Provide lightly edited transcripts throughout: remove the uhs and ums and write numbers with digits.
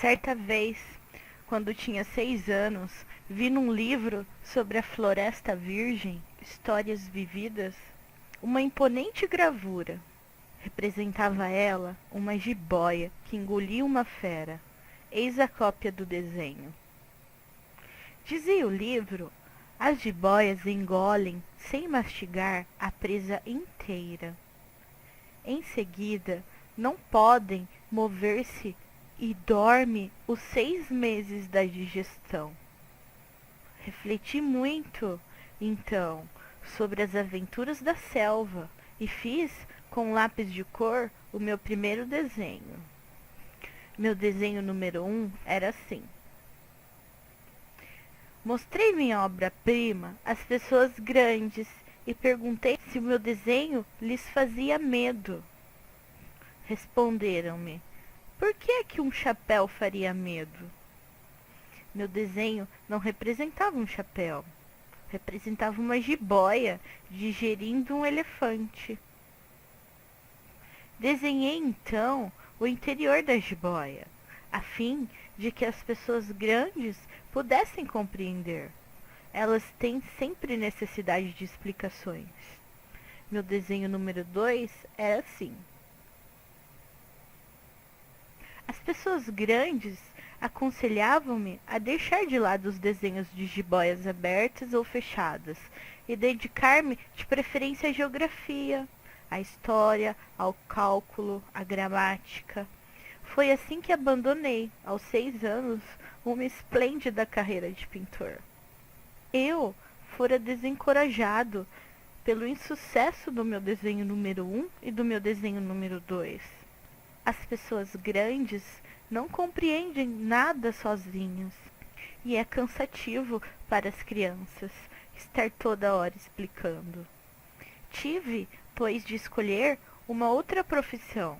Certa vez, quando tinha 6 anos, vi num livro sobre a Floresta Virgem, Histórias Vividas, uma imponente gravura. Representava ela uma jiboia que engolia uma fera. Eis a cópia do desenho. Dizia o livro, as jiboias engolem, sem mastigar, a presa inteira. Em seguida, não podem mover-se e dorme os 6 meses da digestão. Refleti muito, então, sobre as aventuras da selva e fiz, com lápis de cor, o meu primeiro desenho. Meu desenho número 1 era assim. Mostrei minha obra-prima às pessoas grandes e perguntei se o meu desenho lhes fazia medo. Responderam-me: por que é que um chapéu faria medo? Meu desenho não representava um chapéu. Representava uma jiboia digerindo um elefante. Desenhei então o interior da jiboia, a fim de que as pessoas grandes pudessem compreender. Elas têm sempre necessidade de explicações. Meu desenho número 2 era assim. As pessoas grandes aconselhavam-me a deixar de lado os desenhos de jiboias abertas ou fechadas e dedicar-me de preferência à geografia, à história, ao cálculo, à gramática. Foi assim que abandonei, aos 6 anos, uma esplêndida carreira de pintor. Eu fora desencorajado pelo insucesso do meu desenho número 1 e do meu desenho número 2. As pessoas grandes não compreendem nada sozinhas e é cansativo para as crianças estar toda hora explicando. Tive, pois, de escolher uma outra profissão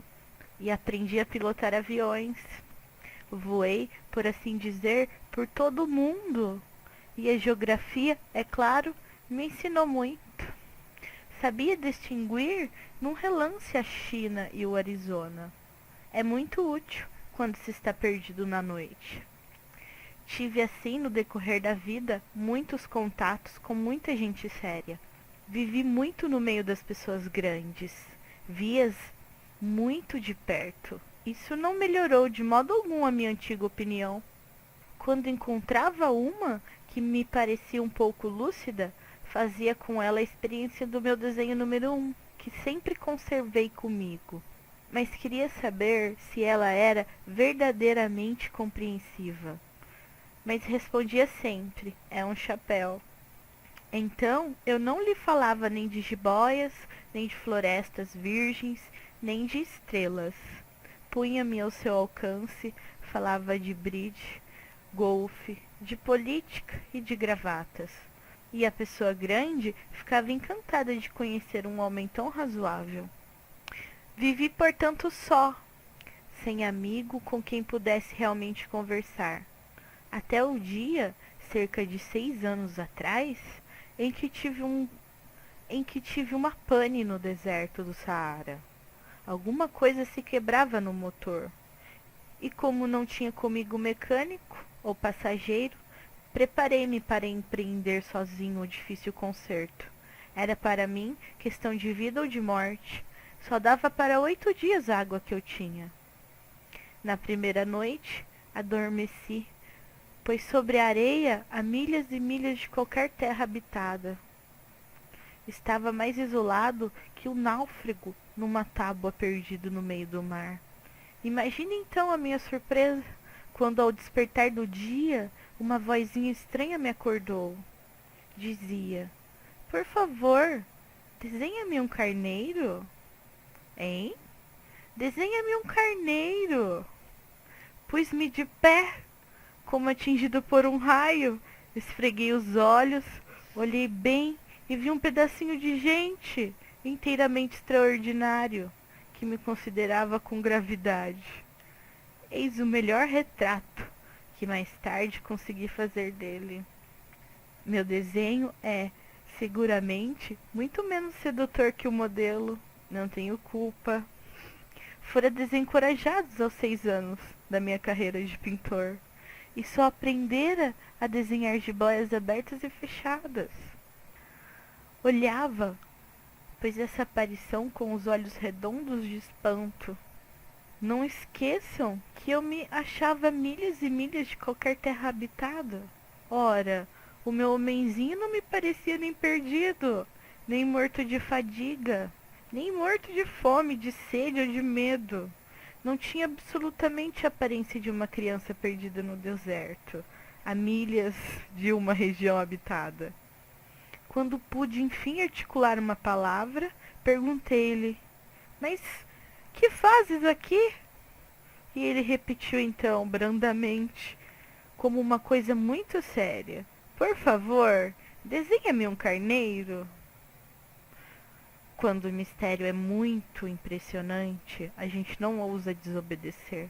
e aprendi a pilotar aviões. Voei, por assim dizer, por todo o mundo e a geografia, é claro, me ensinou muito. Sabia distinguir num relance a China e o Arizona. É muito útil quando se está perdido na noite. Tive assim, no decorrer da vida, muitos contatos com muita gente séria. Vivi muito no meio das pessoas grandes. Vi-as muito de perto. Isso não melhorou de modo algum a minha antiga opinião. Quando encontrava uma que me parecia um pouco lúcida, fazia com ela a experiência do meu desenho número 1, que sempre conservei comigo. Mas queria saber se ela era verdadeiramente compreensiva. Mas respondia sempre: é um chapéu. Então eu não lhe falava nem de jiboias, nem de florestas virgens, nem de estrelas. Punha-me ao seu alcance, falava de bridge, golfe, de política e de gravatas. E a pessoa grande ficava encantada de conhecer um homem tão razoável. Vivi, portanto, só, sem amigo com quem pudesse realmente conversar. Até o dia, cerca de 6 anos atrás, em que tive uma pane no deserto do Saara. Alguma coisa se quebrava no motor. E como não tinha comigo mecânico ou passageiro, preparei-me para empreender sozinho o difícil conserto. Era para mim questão de vida ou de morte. Só dava para 8 dias a água que eu tinha. Na primeira noite, adormeci, pois sobre a areia há milhas e milhas de qualquer terra habitada. Estava mais isolado que o náufrago numa tábua perdido no meio do mar. Imagine então a minha surpresa, quando ao despertar do dia, uma vozinha estranha me acordou. Dizia: por favor, desenha-me um carneiro. Hein? Desenha-me um carneiro. Pus-me de pé, como atingido por um raio. Esfreguei os olhos, olhei bem e vi um pedacinho de gente inteiramente extraordinário, que me considerava com gravidade. Eis o melhor retrato que mais tarde consegui fazer dele. Meu desenho é, seguramente, muito menos sedutor que o modelo. Não tenho culpa. fora desencorajados aos 6 anos da minha carreira de pintor, e só aprendera a desenhar jiboias abertas e fechadas. Olhava, pois essa aparição com os olhos redondos de espanto. Não esqueçam que eu me achava a milhas e milhas de qualquer terra habitada. Ora, o meu homenzinho não me parecia nem perdido, nem morto de fadiga, nem morto de fome, de sede ou de medo. Não tinha absolutamente a aparência de uma criança perdida no deserto, a milhas de uma região habitada. Quando pude enfim articular uma palavra, perguntei-lhe: "Mas que fazes aqui?" E ele repetiu então, brandamente, como uma coisa muito séria: "Por favor, desenha-me um carneiro." Quando o mistério é muito impressionante, a gente não ousa desobedecer.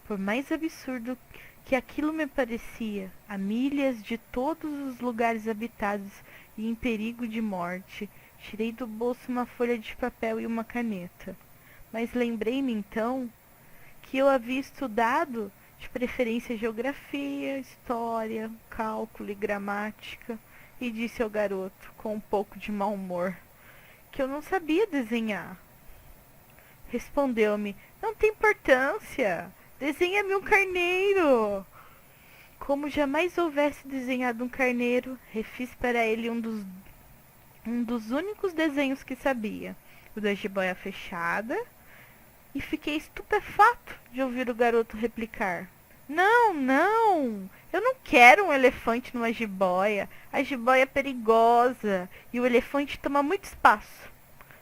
Por mais absurdo que aquilo me parecia, a milhas de todos os lugares habitados e em perigo de morte, tirei do bolso uma folha de papel e uma caneta. Mas lembrei-me então que eu havia estudado de preferência geografia, história, cálculo e gramática, e disse ao garoto, com um pouco de mau humor, que eu não sabia desenhar. Respondeu-me: "Não tem importância, desenha-me um carneiro." Como jamais houvesse desenhado um carneiro, refiz para ele um dos únicos desenhos que sabia, o da jiboia fechada, e fiquei estupefato de ouvir o garoto replicar: "Não, não, eu não quero um elefante numa jiboia. A jiboia é perigosa e o elefante toma muito espaço.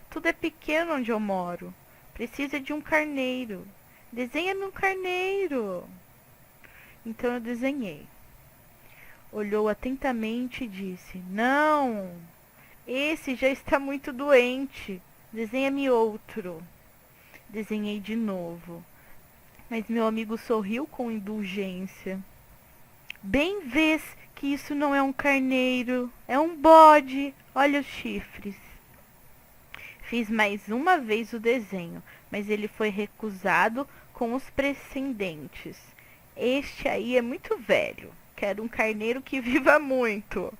Tudo é pequeno onde eu moro. Precisa de um carneiro. Desenha-me um carneiro." Então eu desenhei. Olhou atentamente e disse: "Não, esse já está muito doente. Desenha-me outro." Desenhei de novo, mas meu amigo sorriu com indulgência. "Bem vês que isso não é um carneiro, é um bode. Olha os chifres." Fiz mais uma vez o desenho, mas ele foi recusado com os precedentes. "Este aí é muito velho. Quero um carneiro que viva muito."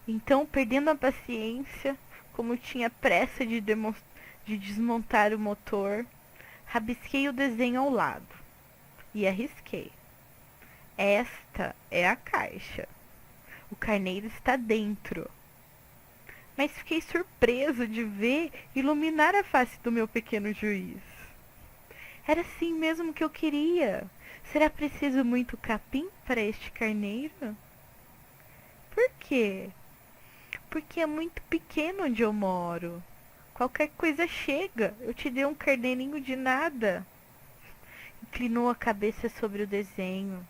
Então, perdendo a paciência, como tinha pressa de desmontar o motor, rabisquei o desenho ao lado e arrisquei: "Esta é a caixa. O carneiro está dentro." Mas fiquei surpreso de ver iluminar a face do meu pequeno juiz. Era assim mesmo que eu queria. Será preciso muito capim para este carneiro? Por quê? Porque é muito pequeno onde eu moro. Qualquer coisa chega. Eu te dei um carneirinho de nada. Inclinou a cabeça sobre o desenho.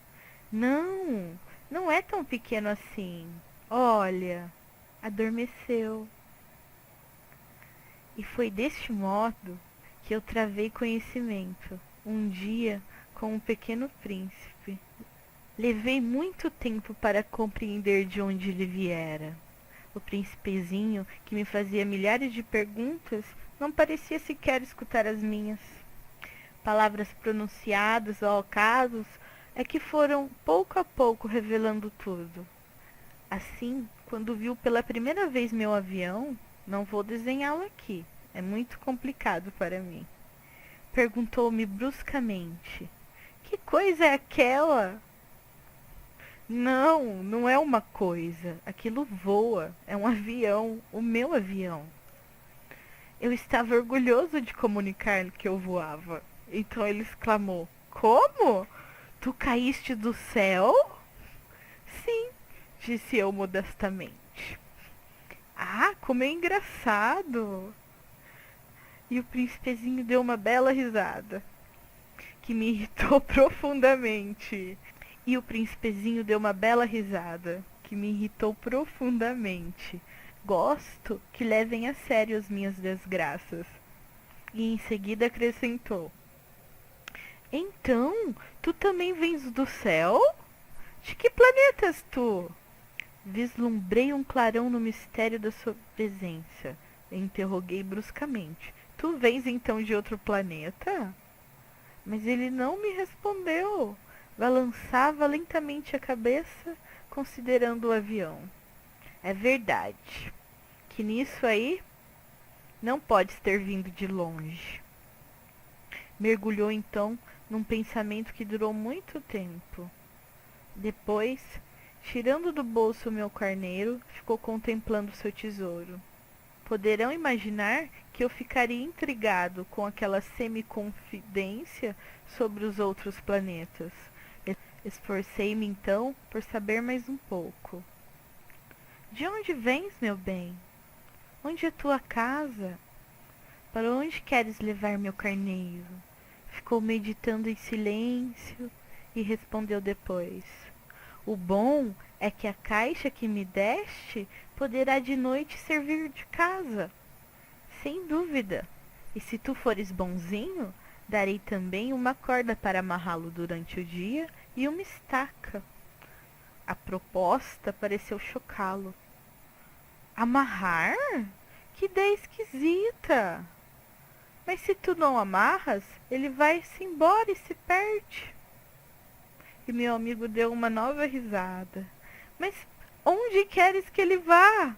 Não, não é tão pequeno assim. Olha, adormeceu. E foi deste modo que eu travei conhecimento, um dia, com um pequeno príncipe. Levei muito tempo para compreender de onde ele viera. O príncipezinho, que me fazia milhares de perguntas, não parecia sequer escutar as minhas. Palavras pronunciadas ao acaso é que foram pouco a pouco revelando tudo. Assim, quando viu pela primeira vez meu avião, não vou desenhá-lo aqui, é muito complicado para mim, perguntou-me bruscamente: "Que coisa é aquela?" "Não, não é uma coisa. Aquilo voa. É um avião, o meu avião." Eu estava orgulhoso de comunicar que eu voava. Então ele exclamou: "Como? Tu caíste do céu?" "Sim", disse eu modestamente. "Ah, como é engraçado." E o príncipezinho deu uma bela risada, que me irritou profundamente. E o príncipezinho deu uma bela risada, que me irritou profundamente. Gosto que levem a sério as minhas desgraças. E em seguida acrescentou: "Então, tu também vens do céu? De que planeta és tu?" Vislumbrei um clarão no mistério da sua presença. Interroguei bruscamente: Tu vens então de outro planeta? Mas ele não me respondeu. Balançava lentamente a cabeça, considerando o avião. É verdade, que nisso aí não podes ter vindo de longe. Mergulhou então num pensamento que durou muito tempo. Depois, tirando do bolso o meu carneiro, ficou contemplando seu tesouro. Poderão imaginar que eu ficaria intrigado com aquela semi-confidência sobre os outros planetas. Esforcei-me então por saber mais um pouco. De onde vens, meu bem? Onde é tua casa? Para onde queres levar meu carneiro? Ficou meditando em silêncio e respondeu depois. O bom é que a caixa que me deste poderá de noite servir de casa. Sem dúvida. E se tu fores bonzinho, darei também uma corda para amarrá-lo durante o dia e uma estaca. A proposta pareceu chocá-lo. Amarrar? Que ideia esquisita! Mas se tu não amarras, ele vai-se embora e se perde. E meu amigo deu uma nova risada. Mas onde queres que ele vá?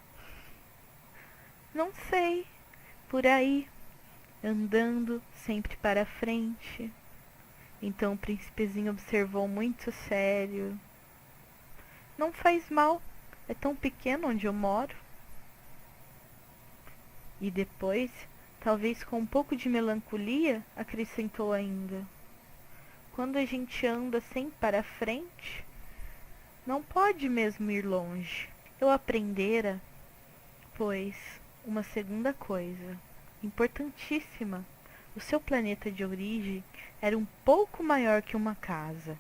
Não sei. Por aí, andando sempre para frente. Então o príncipezinho observou muito sério. Não faz mal, é tão pequeno onde eu moro. E depois, talvez com um pouco de melancolia, acrescentou ainda. Quando a gente anda sempre para frente, não pode mesmo ir longe. Eu aprendera, pois, uma segunda coisa, importantíssima. O seu planeta de origem era um pouco maior que uma casa.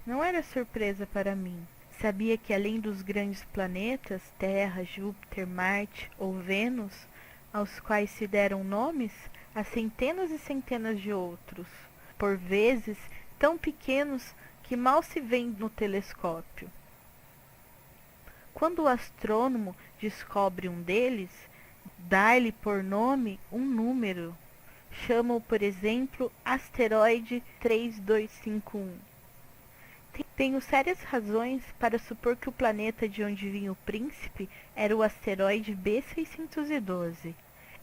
Não era surpresa para mim. Sabia que além dos grandes planetas, Terra, Júpiter, Marte ou Vênus, aos quais se deram nomes, há centenas e centenas de outros, por vezes tão pequenos que mal se veem no telescópio. Quando o astrônomo descobre um deles, dá-lhe por nome um número. Chama-o, por exemplo, asteroide 3251. Tenho sérias razões para supor que o planeta de onde vinha o príncipe era o asteroide B612.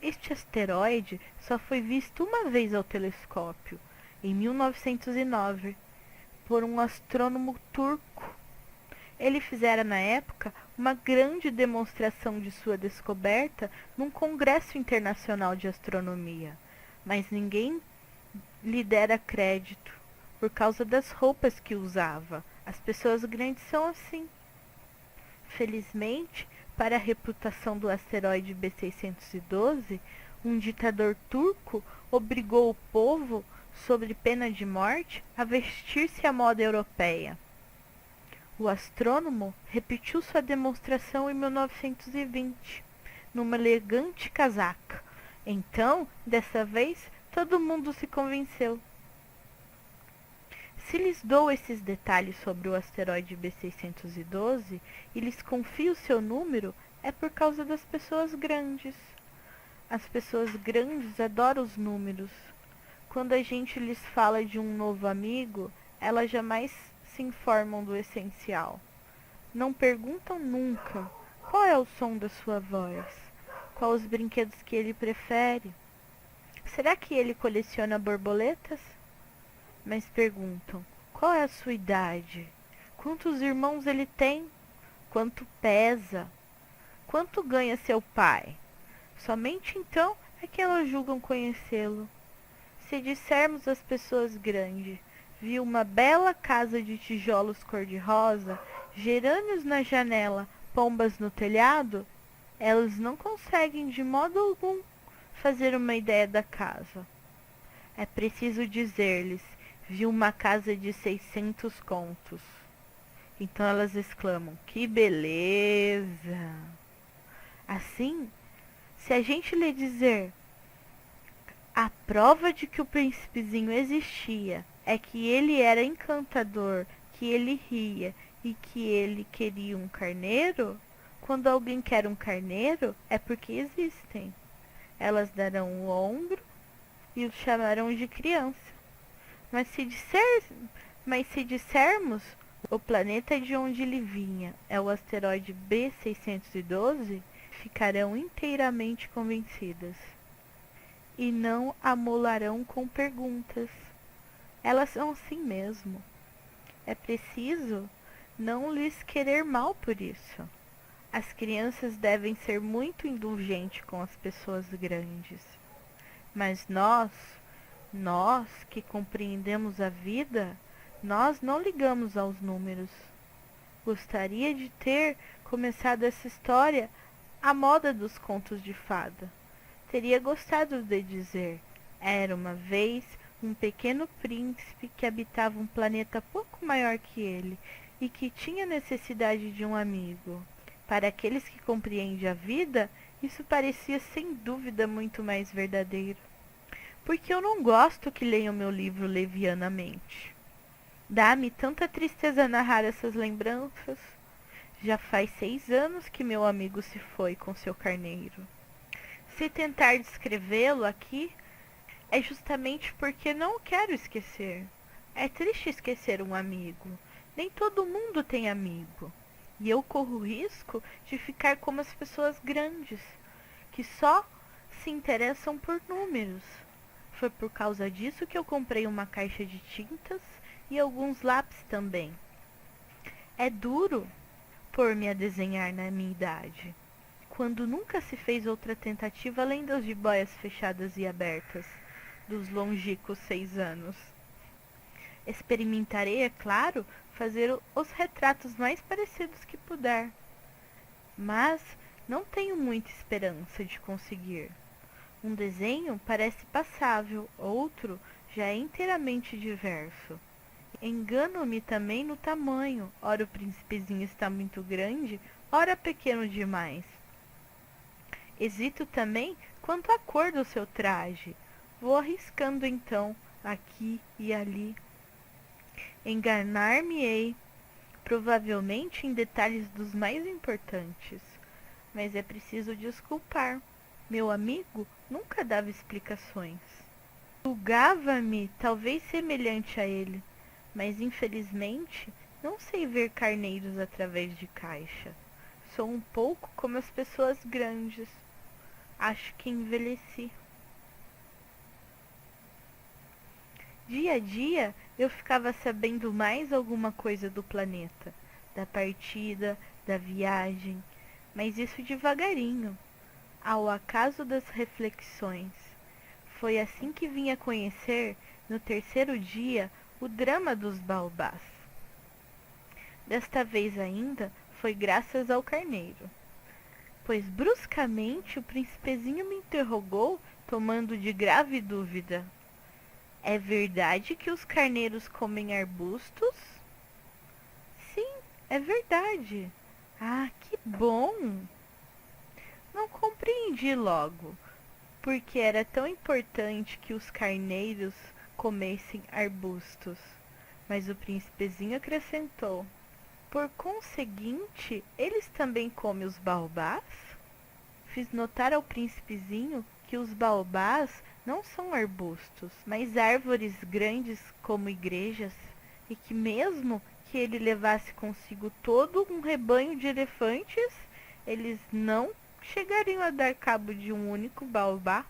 Este asteroide só foi visto uma vez ao telescópio, em 1909, por um astrônomo turco. Ele fizera na época uma grande demonstração de sua descoberta num congresso internacional de astronomia, mas ninguém lhe dera crédito por causa das roupas que usava. As pessoas grandes são assim. Felizmente, para a reputação do asteroide B612, um ditador turco obrigou o povo, sob pena de morte, a vestir-se à moda europeia. O astrônomo repetiu sua demonstração em 1920, numa elegante casaca. Então, dessa vez, todo mundo se convenceu. Se lhes dou esses detalhes sobre o asteroide B612 e lhes confio o seu número, é por causa das pessoas grandes. As pessoas grandes adoram os números. Quando a gente lhes fala de um novo amigo, elas jamais se informam do essencial. Não perguntam nunca qual é o som da sua voz, qual os brinquedos que ele prefere. Será que ele coleciona borboletas? Mas perguntam, qual é a sua idade? Quantos irmãos ele tem? Quanto pesa? Quanto ganha seu pai? Somente então é que elas julgam conhecê-lo. Se dissermos às pessoas grandes, vi uma bela casa de tijolos cor-de-rosa, gerânios na janela, pombas no telhado, elas não conseguem de modo algum fazer uma ideia da casa. É preciso dizer-lhes, vi uma casa de 600 contos. Então elas exclamam, que beleza! Assim, se a gente lhe dizer, a prova de que o príncipezinho existia é que ele era encantador, que ele ria e que ele queria um carneiro, quando alguém quer um carneiro é porque existem. Elas darão o ombro e o chamarão de criança. Mas se disser, mas se dissermos o planeta de onde ele vinha é o asteroide B612, ficarão inteiramente convencidas e não amolarão com perguntas. Elas são assim mesmo. É preciso não lhes querer mal por isso. As crianças devem ser muito indulgentes com as pessoas grandes. Mas nós que compreendemos a vida, nós não ligamos aos números. Gostaria de ter começado essa história à moda dos contos de fada. Teria gostado de dizer: era uma vez um pequeno príncipe que habitava um planeta pouco maior que ele e que tinha necessidade de um amigo. Para aqueles que compreendem a vida, isso parecia sem dúvida muito mais verdadeiro. Porque eu não gosto que leiam meu livro levianamente. Dá-me tanta tristeza narrar essas lembranças. Já faz 6 anos que meu amigo se foi com seu carneiro. Se tentar descrevê-lo aqui, é justamente porque não o quero esquecer. É triste esquecer um amigo. Nem todo mundo tem amigo. E eu corro o risco de ficar como as pessoas grandes, que só se interessam por números. Foi por causa disso que eu comprei uma caixa de tintas e alguns lápis também. É duro pôr-me a desenhar na minha idade, quando nunca se fez outra tentativa além das jiboias fechadas e abertas, dos longínquos 6 anos. Experimentarei, é claro, fazer os retratos mais parecidos que puder, mas não tenho muita esperança de conseguir. Um desenho parece passável, outro já é inteiramente diverso. Engano-me também no tamanho, ora o príncipezinho está muito grande, ora pequeno demais. Hesito também quanto à cor do seu traje. Vou arriscando então, aqui e ali. Enganar-me-ei, provavelmente em detalhes dos mais importantes, mas é preciso desculpar. Meu amigo nunca dava explicações. Julgava-me talvez semelhante a ele, mas infelizmente não sei ver carneiros através de caixa. Sou um pouco como as pessoas grandes. Acho que envelheci. Dia a dia eu ficava sabendo mais alguma coisa do planeta, da partida, da viagem, mas isso devagarinho, ao acaso das reflexões. Foi assim que vim a conhecer, no terceiro dia, o drama dos baobás. Desta vez ainda foi graças ao carneiro, pois bruscamente o príncipezinho me interrogou, tomando de grave dúvida. É verdade que os carneiros comem arbustos? Sim, é verdade. Ah, que bom! Não compreendi logo, porque era tão importante que os carneiros comessem arbustos. Mas o príncipezinho acrescentou: por conseguinte, eles também comem os baobás? Fiz notar ao príncipezinho que os baobás não são arbustos, mas árvores grandes como igrejas, e que mesmo que ele levasse consigo todo um rebanho de elefantes, eles não chegariam a dar cabo de um único baobá.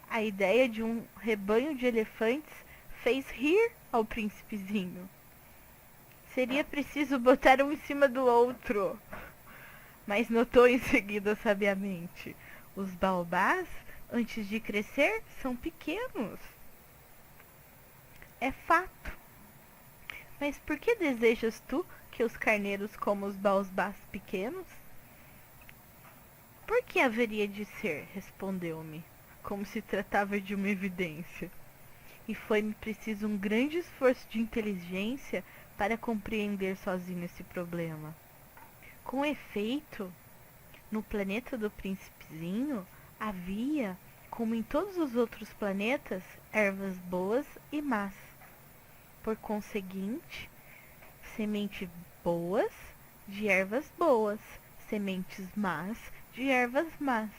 A ideia de um rebanho de elefantes fez rir ao príncipezinho. Seria preciso botar um em cima do outro. Mas notou em seguida sabiamente: os baobás, antes de crescer, são pequenos. É fato. Mas por que desejas tu que os carneiros comam os baobás pequenos? Por que haveria de ser? Respondeu-me, como se tratava de uma evidência. E foi-me preciso um grande esforço de inteligência para compreender sozinho esse problema. Com efeito, no planeta do príncipezinho havia, como em todos os outros planetas, ervas boas e más. Por conseguinte, sementes boas de ervas boas, sementes más de ervas más.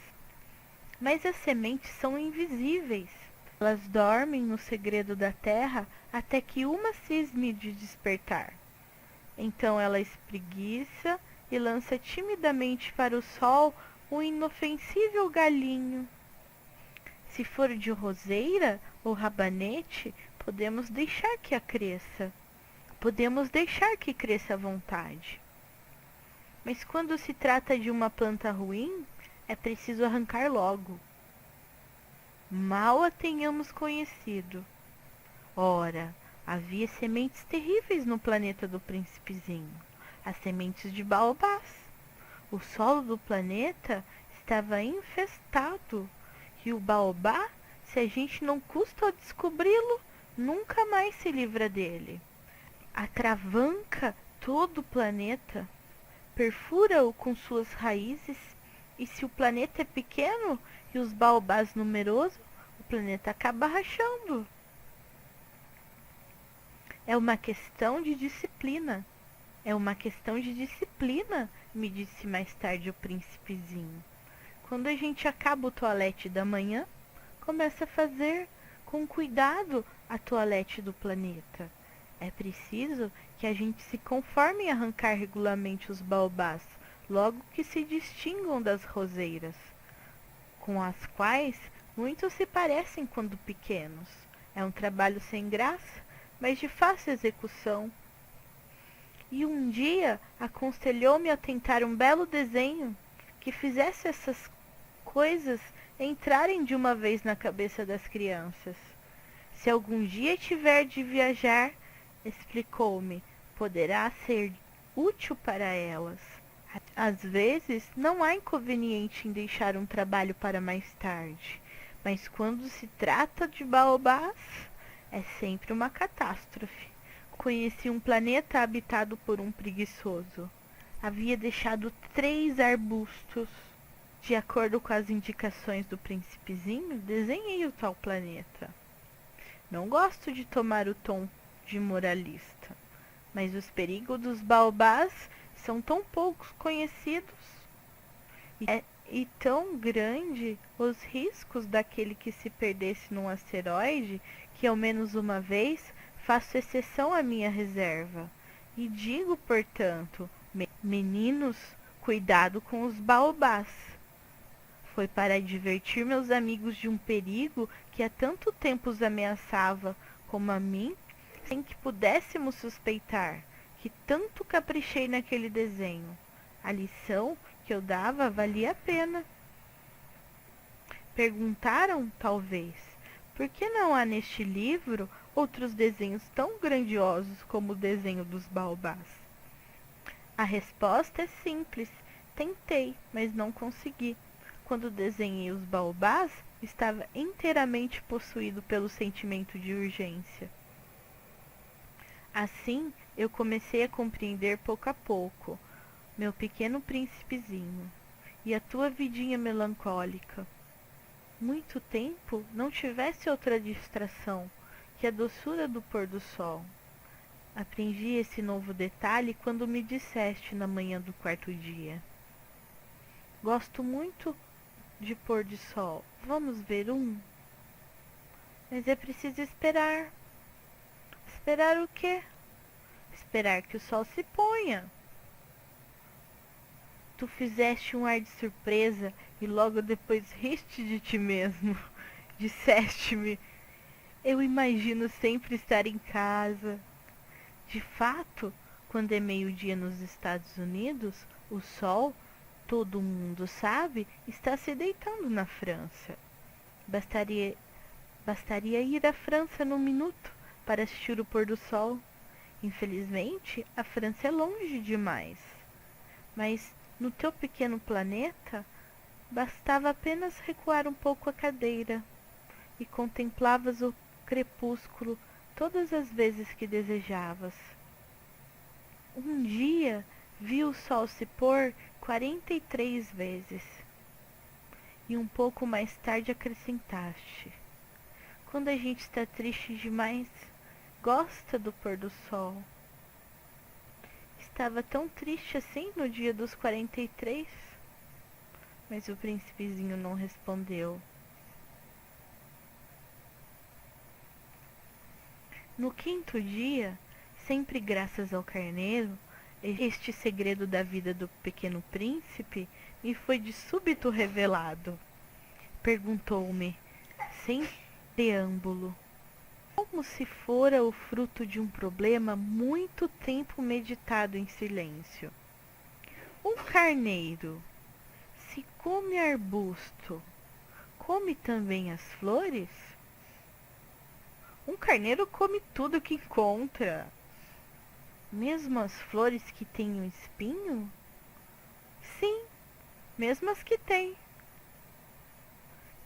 Mas as sementes são invisíveis. Elas dormem no segredo da terra até que uma cisme de despertar. Então ela espreguiça e lança timidamente para o sol um inofensível galhinho. Se for de roseira ou rabanete, podemos deixar que a cresça. Podemos deixar que cresça à vontade. Mas quando se trata de uma planta ruim, é preciso arrancar logo. Mal a tenhamos conhecido. Ora, havia sementes terríveis no planeta do Príncipezinho. As sementes de baobás. O solo do planeta estava infestado. E o baobá, se a gente não custa a descobri-lo, nunca mais se livra dele. Atravanca todo o planeta, perfura-o com suas raízes, e se o planeta é pequeno e os baobás numerosos, o planeta acaba rachando. É uma questão de disciplina. É uma questão de disciplina, me disse mais tarde o príncipezinho. Quando a gente acaba o toalete da manhã, começa a fazer com cuidado a toalete do planeta. É preciso que a gente se conforme em arrancar regularmente os baobás, logo que se distingam das roseiras, com as quais muitos se parecem quando pequenos. É um trabalho sem graça, mas de fácil execução. E um dia aconselhou-me a tentar um belo desenho que fizesse essas coisas entrarem de uma vez na cabeça das crianças. Se algum dia tiver de viajar, explicou-me, poderá ser útil para elas. Às vezes, não há inconveniente em deixar um trabalho para mais tarde, mas quando se trata de baobás, é sempre uma catástrofe. Conheci um planeta habitado por um preguiçoso. Havia deixado 3 arbustos. De acordo com as indicações do príncipezinho, desenhei o tal planeta. Não gosto de tomar o tom de moralista, mas os perigos dos baobás são tão poucos conhecidos e tão grande os riscos daquele que se perdesse num asteroide que ao menos uma vez faço exceção à minha reserva. E digo, portanto, meninos, cuidado com os baobás. Foi para advertir meus amigos de um perigo que há tanto tempo os ameaçava, como a mim, sem que pudéssemos suspeitar, que tanto caprichei naquele desenho. A lição que eu dava valia a pena. Perguntaram, talvez, por que não há neste livro outros desenhos tão grandiosos como o desenho dos baobás? A resposta é simples. Tentei, mas não consegui. Quando desenhei os baobás, estava inteiramente possuído pelo sentimento de urgência. Assim, eu comecei a compreender pouco a pouco, meu pequeno príncipezinho, e a tua vidinha melancólica. Muito tempo não tivesse outra distração que a doçura do pôr do sol. Aprendi esse novo detalhe quando me disseste na manhã do 4º dia. Gosto muito de pôr de sol. Vamos ver um? Mas é preciso esperar. Esperar o quê? Esperar que o sol se ponha. Tu fizeste um ar de surpresa e logo depois riste de ti mesmo. Disseste-me, eu imagino sempre estar em casa. De fato, quando é meio-dia nos Estados Unidos, o sol, todo mundo sabe, está se deitando na França. Bastaria ir à França num minuto para assistir o pôr do sol. Infelizmente, a França é longe demais. Mas no teu pequeno planeta, bastava apenas recuar um pouco a cadeira e contemplavas o crepúsculo todas as vezes que desejavas. Um dia vi o sol se pôr 43 vezes. E um pouco mais tarde acrescentaste: quando a gente está triste demais, gosta do pôr do sol. Estava tão triste assim no dia dos 43? Mas o príncipezinho não respondeu. No quinto dia, sempre graças ao carneiro, este segredo da vida do pequeno príncipe me foi de súbito revelado. Perguntou-me, sem preâmbulo, como se fora o fruto de um problema muito tempo meditado em silêncio. Um carneiro, se come arbusto, come também as flores? Um carneiro come tudo que encontra, mesmo as flores que têm um espinho? Sim, mesmo as que têm.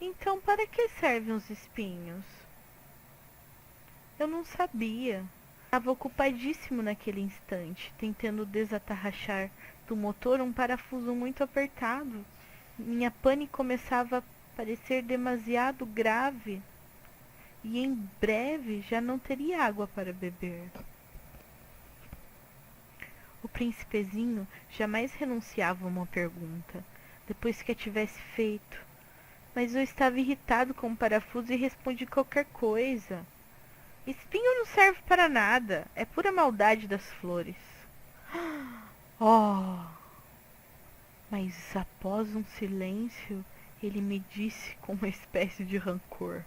Então, para que servem os espinhos? Eu não sabia. Estava ocupadíssimo naquele instante, tentando desatarrachar do motor um parafuso muito apertado. Minha pane começava a parecer demasiado grave, e em breve já não teria água para beber. O príncipezinho jamais renunciava a uma pergunta, depois que a tivesse feito. Mas eu estava irritado com o parafuso e respondi qualquer coisa. Espinho não serve para nada, é pura maldade das flores. Oh! Mas após um silêncio, ele me disse com uma espécie de rancor.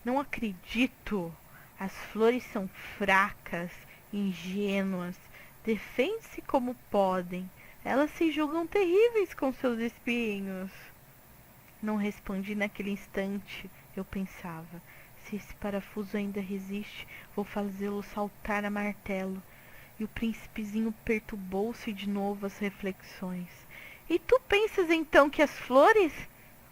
Não acredito! As flores são fracas, ingênuas, defendem-se como podem. Elas se julgam terríveis com seus espinhos. Não respondi naquele instante. Eu pensava, se esse parafuso ainda resiste, vou fazê-lo saltar a martelo. E o príncipezinho perturbou-se de novo as reflexões. E tu pensas então que as flores?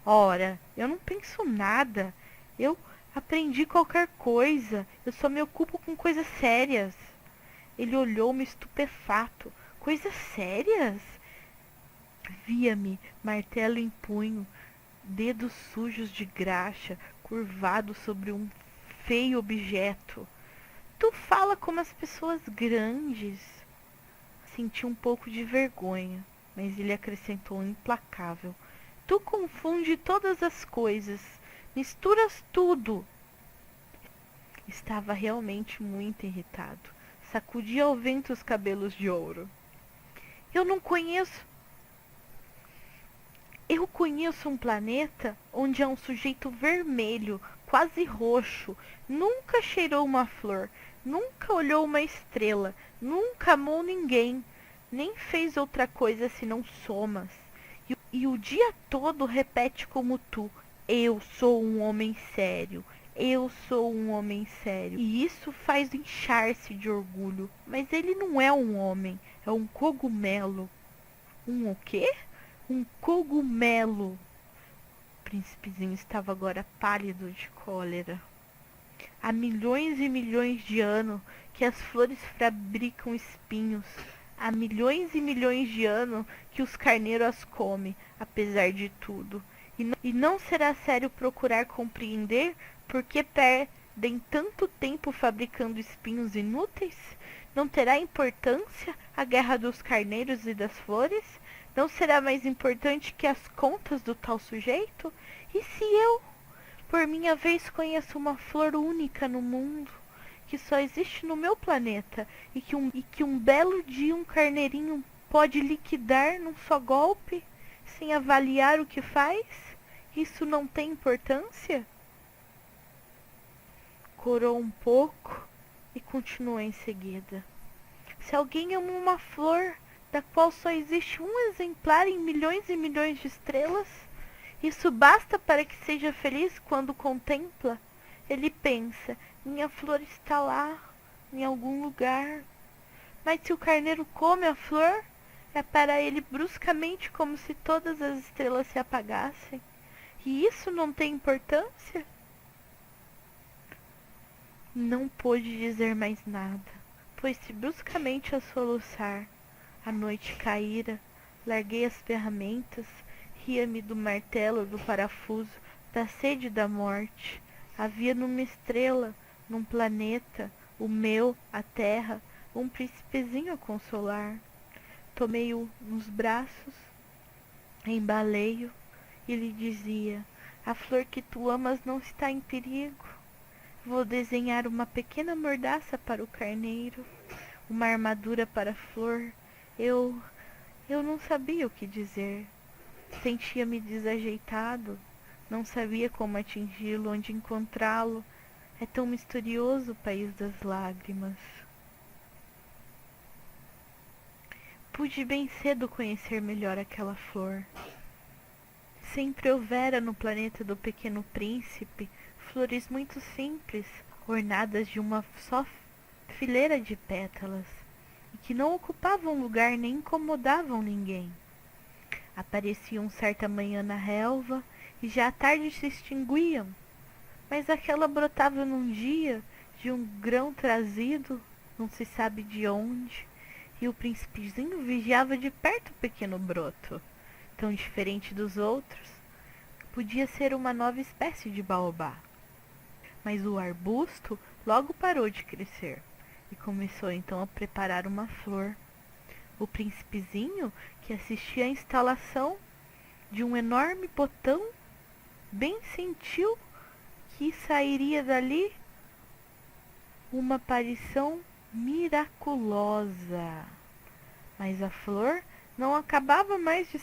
Ora, eu não penso nada. Eu aprendi qualquer coisa. Eu só me ocupo com coisas sérias. Ele olhou-me estupefato. Coisas sérias? Via-me, martelo em punho, dedos sujos de graxa, curvados sobre um feio objeto. Tu fala como as pessoas grandes. Senti um pouco de vergonha, mas ele acrescentou implacável. Tu confunde todas as coisas, misturas tudo. Estava realmente muito irritado. Sacudia ao vento os cabelos de ouro. Eu não conheço. Eu conheço um planeta onde há um sujeito vermelho, quase roxo, nunca cheirou uma flor, nunca olhou uma estrela, nunca amou ninguém, nem fez outra coisa senão somas. E o dia todo repete como tu, eu sou um homem sério, eu sou um homem sério. E isso faz inchar-se de orgulho, mas ele não é um homem, é um cogumelo. Um o quê? Um cogumelo. O príncipezinho estava agora pálido de cólera. Há milhões e milhões de anos que as flores fabricam espinhos. Há milhões e milhões de anos que os carneiros as comem, apesar de tudo. E não será sério procurar compreender por que perdem tanto tempo fabricando espinhos inúteis? Não terá importância a guerra dos carneiros e das flores? Não será mais importante que as contas do tal sujeito? E se eu, por minha vez, conheço uma flor única no mundo, que só existe no meu planeta, e que um belo dia um carneirinho pode liquidar num só golpe, sem avaliar o que faz? Isso não tem importância? Corou um pouco e continuou em seguida. Se alguém ama uma flor, da qual só existe um exemplar em milhões e milhões de estrelas, isso basta para que seja feliz quando contempla. Ele pensa, minha flor está lá, em algum lugar. Mas se o carneiro come a flor, é para ele bruscamente como se todas as estrelas se apagassem. E isso não tem importância? Não pôde dizer mais nada, pôs-se bruscamente a soluçar. A noite caíra, larguei as ferramentas, ria-me do martelo, do parafuso, da sede e da morte. Havia numa estrela, num planeta, o meu, a terra, um príncipezinho a consolar. Tomei-o nos braços, embalei-o, e lhe dizia: a flor que tu amas não está em perigo. Vou desenhar uma pequena mordaça para o carneiro, uma armadura para a flor. Eu não sabia o que dizer. Sentia-me desajeitado. Não sabia como atingi-lo, onde encontrá-lo. É tão misterioso o país das lágrimas. Pude bem cedo conhecer melhor aquela flor. Sempre houvera no planeta do Pequeno Príncipe flores muito simples, ornadas de uma só fileira de pétalas, e que não ocupavam lugar nem incomodavam ninguém. Apareciam certa manhã na relva e já à tarde se extinguiam, mas aquela brotava num dia de um grão trazido, não se sabe de onde, e o príncipezinho vigiava de perto o pequeno broto, tão diferente dos outros. Podia ser uma nova espécie de baobá. Mas o arbusto logo parou de crescer e começou então a preparar uma flor. O príncipezinho, que assistia à instalação de um enorme botão, bem sentiu que sairia dali uma aparição miraculosa. Mas a flor não acabava mais de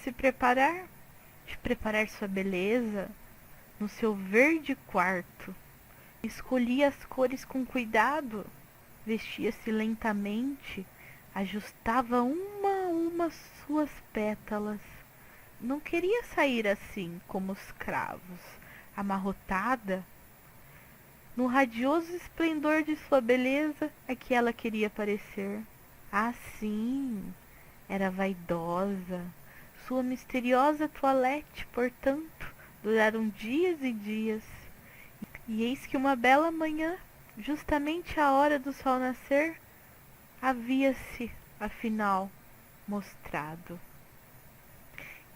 preparar sua beleza no seu verde quarto. Escolhia as cores com cuidado, vestia-se lentamente, ajustava uma a uma suas pétalas. Não queria sair assim, como os cravos, amarrotada. No radioso esplendor de sua beleza é que ela queria parecer. Ah, sim, era vaidosa. Sua misteriosa toilette, portanto, duraram dias e dias. E eis que uma bela manhã, justamente à hora do sol nascer, havia-se, afinal, mostrado.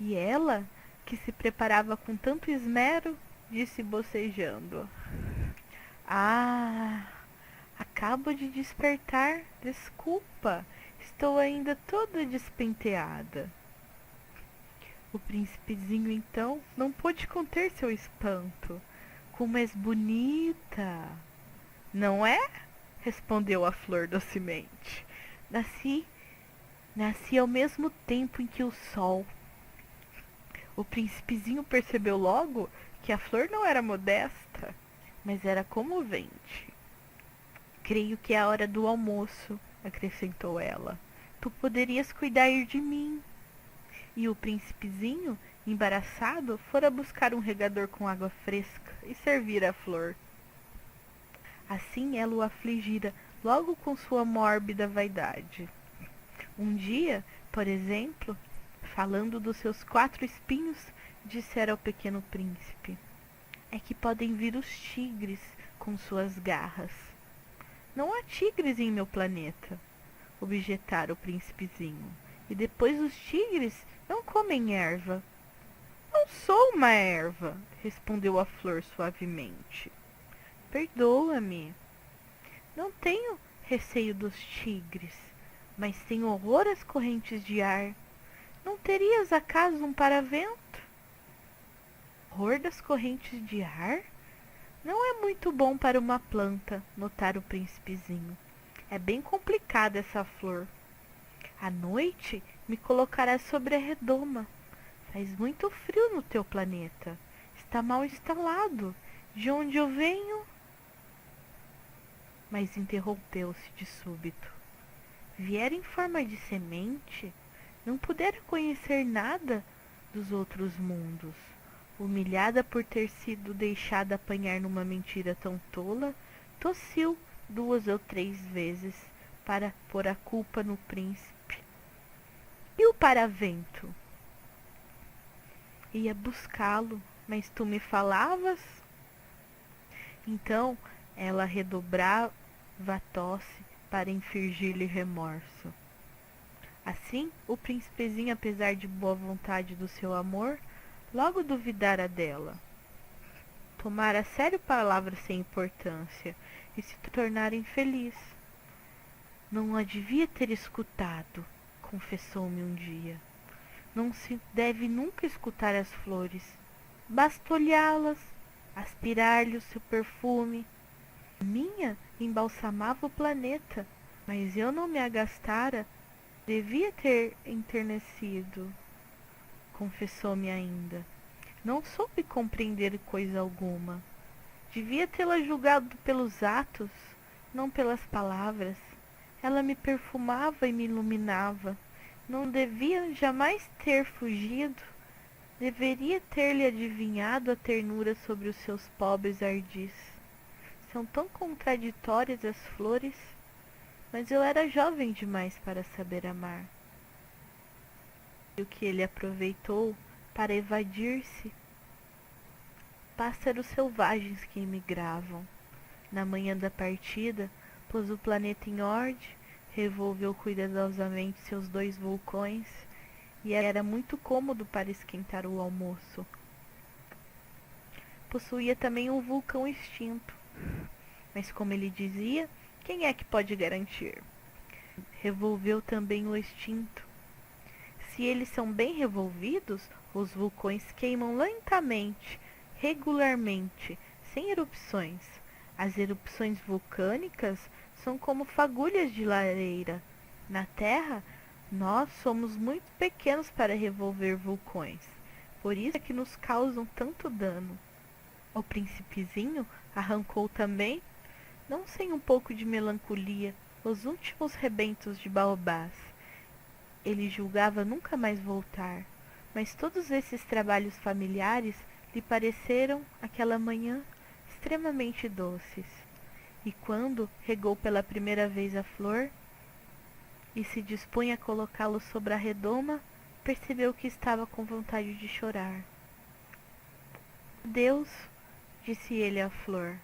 E ela, que se preparava com tanto esmero, disse bocejando: ah, acabo de despertar, desculpa, estou ainda toda despenteada. O príncipezinho então não pôde conter seu espanto. Como és bonita! Não é? Respondeu a flor docemente. Nasci ao mesmo tempo em que o sol. O príncipezinho percebeu logo que a flor não era modesta, mas era comovente. Creio que é a hora do almoço, acrescentou ela. Tu poderias cuidar de mim. E o príncipezinho, embaraçado, fora buscar um regador com água fresca e servir a flor. Assim ela o afligira logo com sua mórbida vaidade. Um dia, por exemplo, falando dos seus 4 espinhos, dissera ao pequeno príncipe: é que podem vir os tigres com suas garras. Não há tigres em meu planeta, objetara o príncipezinho. E depois os tigres não comem erva. Não sou uma erva, respondeu a flor suavemente. Perdoa-me. Não tenho receio dos tigres, mas tenho horror às correntes de ar. Não terias acaso um paravento? Horror das correntes de ar? Não é muito bom para uma planta, notara o príncipezinho. É bem complicada essa flor. À noite me colocarás sobre a redoma. Faz muito frio no teu planeta. Está mal instalado. De onde eu venho? Mas interrompeu-se de súbito. Viera em forma de semente, não pudera conhecer nada dos outros mundos. Humilhada por ter sido deixada apanhar numa mentira tão tola, tossiu 2 ou 3 vezes para pôr a culpa no príncipe. E o paravento? Ia buscá-lo, mas tu me falavas? Então ela redobrava a tosse para infligir-lhe remorso. Assim, o príncipezinho, apesar de boa vontade do seu amor, logo duvidara dela. Tomara a sério palavras sem importância e se tornara infeliz. Não a devia ter escutado, confessou-me um dia. Não se deve nunca escutar as flores. basta olhá-las, aspirar-lhe o seu perfume. A minha embalsamava o planeta, mas eu não me agastara, devia ter enternecido, confessou-me ainda. Não soube compreender coisa alguma. Devia tê-la julgado pelos atos, não pelas palavras. Ela me perfumava e me iluminava. Não devia jamais ter fugido. Deveria ter-lhe adivinhado a ternura sobre os seus pobres ardis. São tão contraditórias as flores, mas eu era jovem demais para saber amar. E o que ele aproveitou para evadir-se, pássaros selvagens que emigravam. Na manhã da partida, pôs o planeta em ordem, revolveu cuidadosamente seus 2 vulcões, e era muito cômodo para esquentar o almoço. Possuía também um vulcão extinto, mas como ele dizia, quem é que pode garantir? Revolveu também o extinto. Se eles são bem revolvidos, os vulcões queimam lentamente, regularmente, sem erupções. As erupções vulcânicas são como fagulhas de lareira. Na Terra, nós somos muito pequenos para revolver vulcões. Por isso é que nos causam tanto dano. O príncipezinho arrancou também, não sem um pouco de melancolia, os últimos rebentos de baobás. Ele julgava nunca mais voltar, mas todos esses trabalhos familiares lhe pareceram, aquela manhã, extremamente doces. E quando regou pela primeira vez a flor e se dispunha a colocá-lo sobre a redoma, percebeu que estava com vontade de chorar. Adeus, disse ele à flor,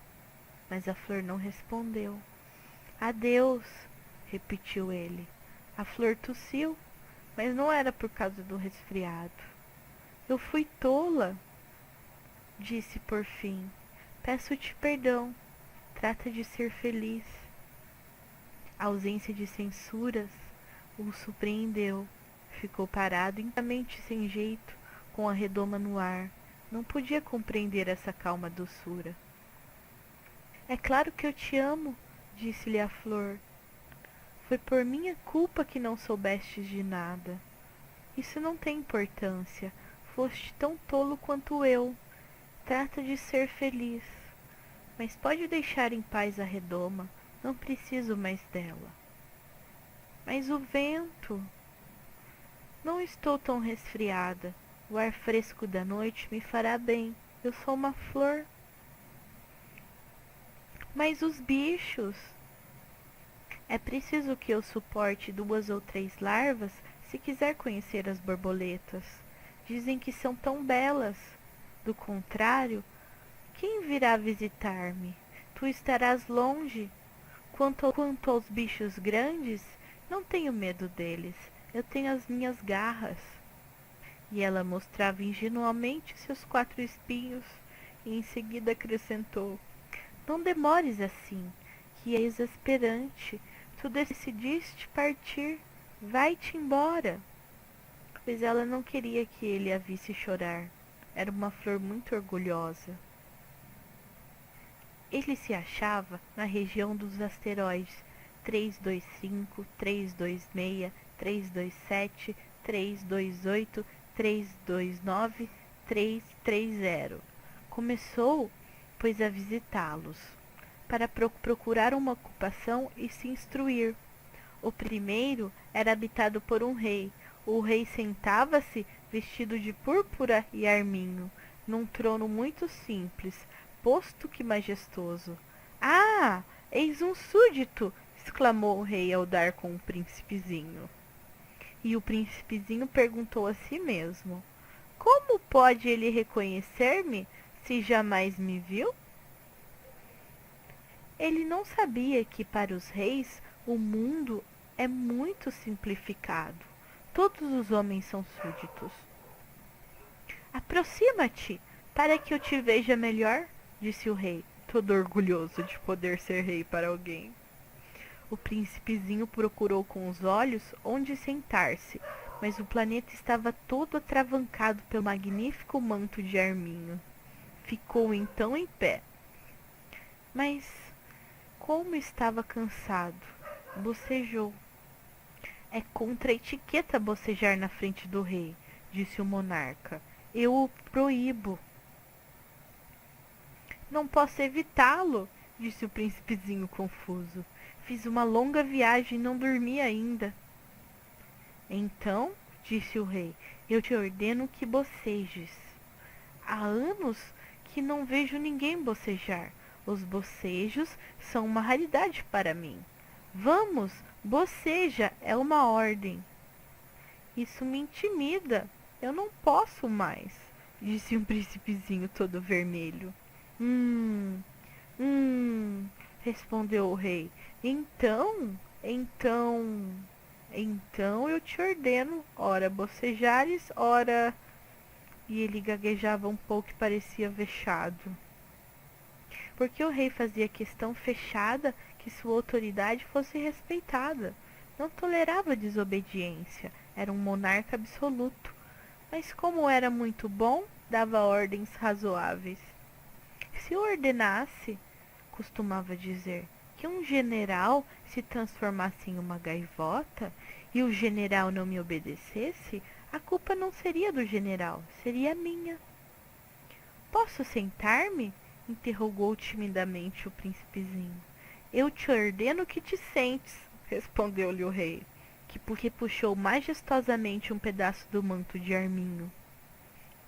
mas a flor não respondeu. Adeus, repetiu ele. A flor tossiu, mas não era por causa do resfriado. Eu fui tola, disse por fim. Peço-te perdão. Trata de ser feliz. A ausência de censuras o surpreendeu. Ficou parado, intensamente sem jeito, com a redoma no ar. Não podia compreender essa calma doçura. É claro que eu te amo, disse-lhe a flor. Foi por minha culpa que não soubestes de nada. Isso não tem importância. Foste tão tolo quanto eu. Trata de ser feliz. Mas pode deixar em paz a redoma. Não preciso mais dela. Mas o vento... Não estou tão resfriada. O ar fresco da noite me fará bem. Eu sou uma flor. Mas os bichos... É preciso que eu suporte 2 ou 3 larvas se quiser conhecer as borboletas. Dizem que são tão belas. Do contrário, quem virá visitar-me? Tu estarás longe. Quanto aos bichos grandes, não tenho medo deles. Eu tenho as minhas garras. E ela mostrava ingenuamente seus 4 espinhos, e em seguida acrescentou: Não demores assim, que é exasperante. Tu decidiste partir. Vai-te embora. Pois ela não queria que ele a visse chorar. Era uma flor muito orgulhosa. Ele se achava na região dos asteroides 325, 326, 327, 328, 329, 330. Começou, pois, a visitá-los, para procurar uma ocupação e se instruir. O primeiro era habitado por um rei. O rei sentava-se, vestido de púrpura e arminho, num trono muito simples, posto que majestoso. Ah, eis um súdito! Exclamou o rei ao dar com o príncipezinho. E o príncipezinho perguntou a si mesmo: Como pode ele reconhecer-me, se jamais me viu? Ele não sabia que para os reis o mundo é muito simplificado. Todos os homens são súditos. Aproxima-te, para que eu te veja melhor, disse o rei, todo orgulhoso de poder ser rei para alguém. O príncipezinho procurou com os olhos onde sentar-se, mas o planeta estava todo atravancado pelo magnífico manto de arminho. Ficou então em pé. Mas como estava cansado, bocejou. É contra a etiqueta bocejar na frente do rei, disse o monarca. Eu o proíbo. Não posso evitá-lo, disse o príncipezinho confuso. Fiz uma longa viagem e não dormi ainda. Então, disse o rei, eu te ordeno que bocejes. Há anos que não vejo ninguém bocejar. Os bocejos são uma raridade para mim. Vamos, boceja, é uma ordem. Isso me intimida. Eu não posso mais, disse um príncipezinho todo vermelho. Hum, respondeu o rei. Então eu te ordeno, ora bocejares, ora... E ele gaguejava um pouco e parecia vexado. Porque o rei fazia questão fechada que sua autoridade fosse respeitada. Não tolerava desobediência, era um monarca absoluto. Mas como era muito bom, dava ordens razoáveis. Se eu ordenasse, costumava dizer, que um general se transformasse em uma gaivota e o general não me obedecesse, a culpa não seria do general, seria minha. Posso sentar-me? Interrogou timidamente o príncipezinho. Eu te ordeno que te sentes, respondeu-lhe o rei, que puxou majestosamente um pedaço do manto de arminho.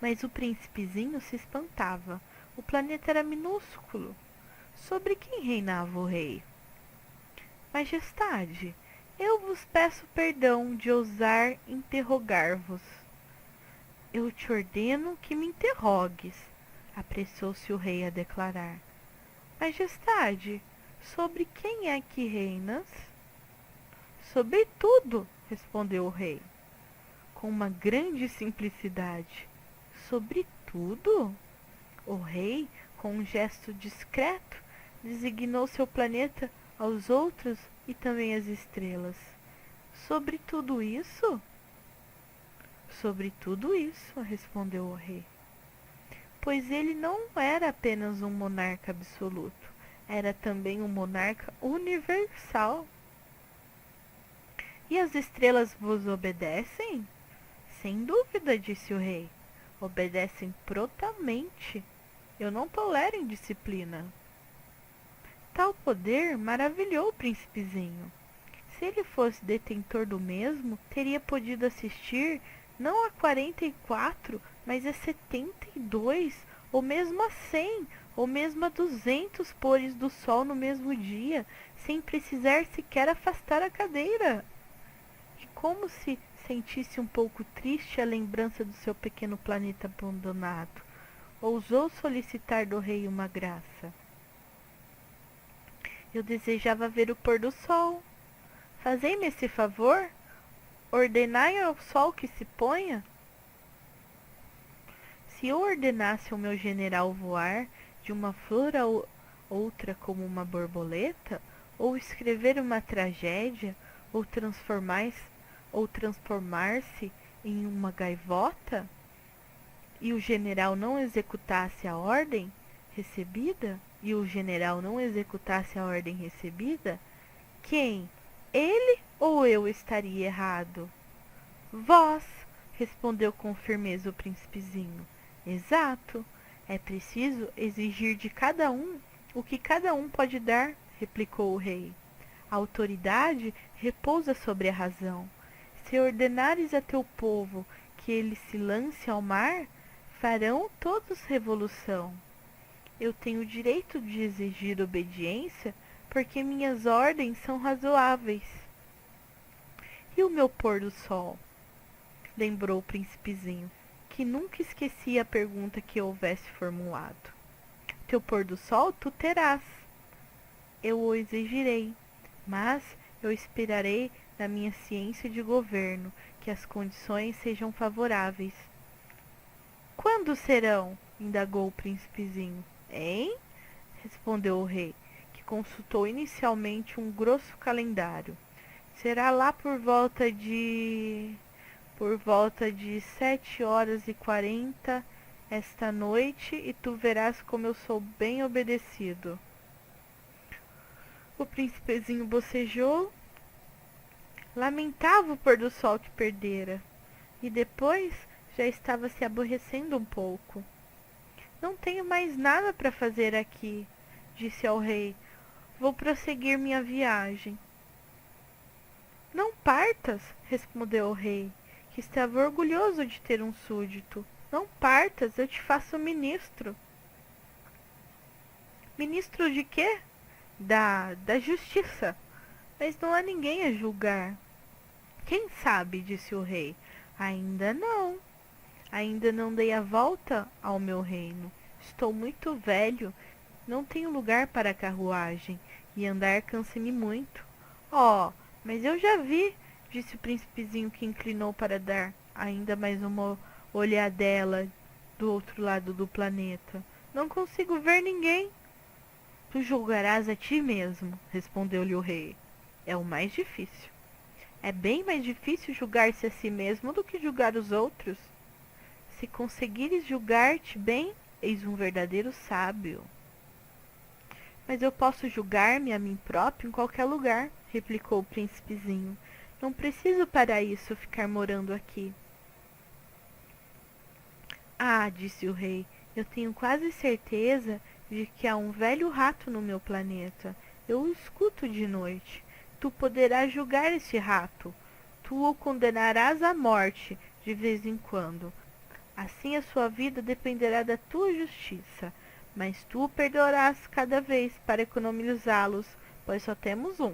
Mas o príncipezinho se espantava. O planeta era minúsculo. Sobre quem reinava o rei? Majestade, eu vos peço perdão de ousar interrogar-vos. Eu te ordeno que me interrogues, apressou-se o rei a declarar. Majestade, sobre quem é que reinas? Sobre tudo, respondeu o rei, com uma grande simplicidade. Sobre tudo? O rei, com um gesto discreto, designou seu planeta aos outros e também as estrelas. Sobre tudo isso? Sobre tudo isso, respondeu o rei. Pois ele não era apenas um monarca absoluto, era também um monarca universal. E as estrelas vos obedecem? Sem dúvida, disse o rei. Obedecem prontamente. Eu não tolero indisciplina. Tal poder maravilhou o príncipezinho. Se ele fosse detentor do mesmo, teria podido assistir não a 44, mas a 72, ou mesmo a 100, ou mesmo a 200 pôres do sol no mesmo dia, sem precisar sequer afastar a cadeira. E como se sentisse um pouco triste a lembrança do seu pequeno planeta abandonado, ousou solicitar do rei uma graça. Eu desejava ver o pôr do sol. Fazei-me esse favor? Ordenai ao sol que se ponha? Se eu ordenasse ao meu general voar de uma flor a outra como uma borboleta, ou escrever uma tragédia, ou transformar-se em uma gaivota, e o general não executasse a ordem recebida, quem, ele ou eu estaria errado? Vós, respondeu com firmeza o príncipezinho. Exato, é preciso exigir de cada um o que cada um pode dar, replicou o rei. A autoridade repousa sobre a razão. Se ordenares a teu povo que ele se lance ao mar, farão todos revolução. Eu tenho o direito de exigir obediência, porque minhas ordens são razoáveis. E o meu pôr do sol? Lembrou o príncipezinho, que nunca esquecia a pergunta que houvesse formulado. Teu pôr do sol tu terás. Eu o exigirei, mas eu esperarei na minha ciência de governo que as condições sejam favoráveis. Quando serão? Indagou o príncipezinho. Hein? Respondeu o rei, que consultou inicialmente um grosso calendário. Será lá por volta de... por volta de 7h40 esta noite, e tu verás como eu sou bem obedecido. O príncipezinho bocejou, lamentava o pôr do sol que perdera, e depois já estava se aborrecendo um pouco. Não tenho mais nada para fazer aqui, disse ao rei. Vou prosseguir minha viagem. Não partas, respondeu o rei, que estava orgulhoso de ter um súdito. Não partas, eu te faço ministro. Ministro de quê? Da justiça. Mas não há ninguém a julgar. Quem sabe, disse o rei. Ainda não. Ainda não dei a volta ao meu reino. Estou muito velho. Não tenho lugar para a carruagem. E andar cansa-me muito. Oh, mas eu já vi, disse o príncipezinho, que inclinou para dar ainda mais uma olhadela do outro lado do planeta. Não consigo ver ninguém. Tu julgarás a ti mesmo, respondeu-lhe o rei. É o mais difícil. É bem mais difícil julgar-se a si mesmo do que julgar os outros. Se conseguires julgar-te bem, eis um verdadeiro sábio. Mas eu posso julgar-me a mim próprio em qualquer lugar, replicou o príncipezinho. Não preciso para isso ficar morando aqui. Ah, disse o rei, eu tenho quase certeza de que há um velho rato no meu planeta. Eu o escuto de noite. Tu poderás julgar este rato. Tu o condenarás à morte de vez em quando. Assim a sua vida dependerá da tua justiça. Mas tu o perdoarás cada vez para economizá-los, pois só temos um.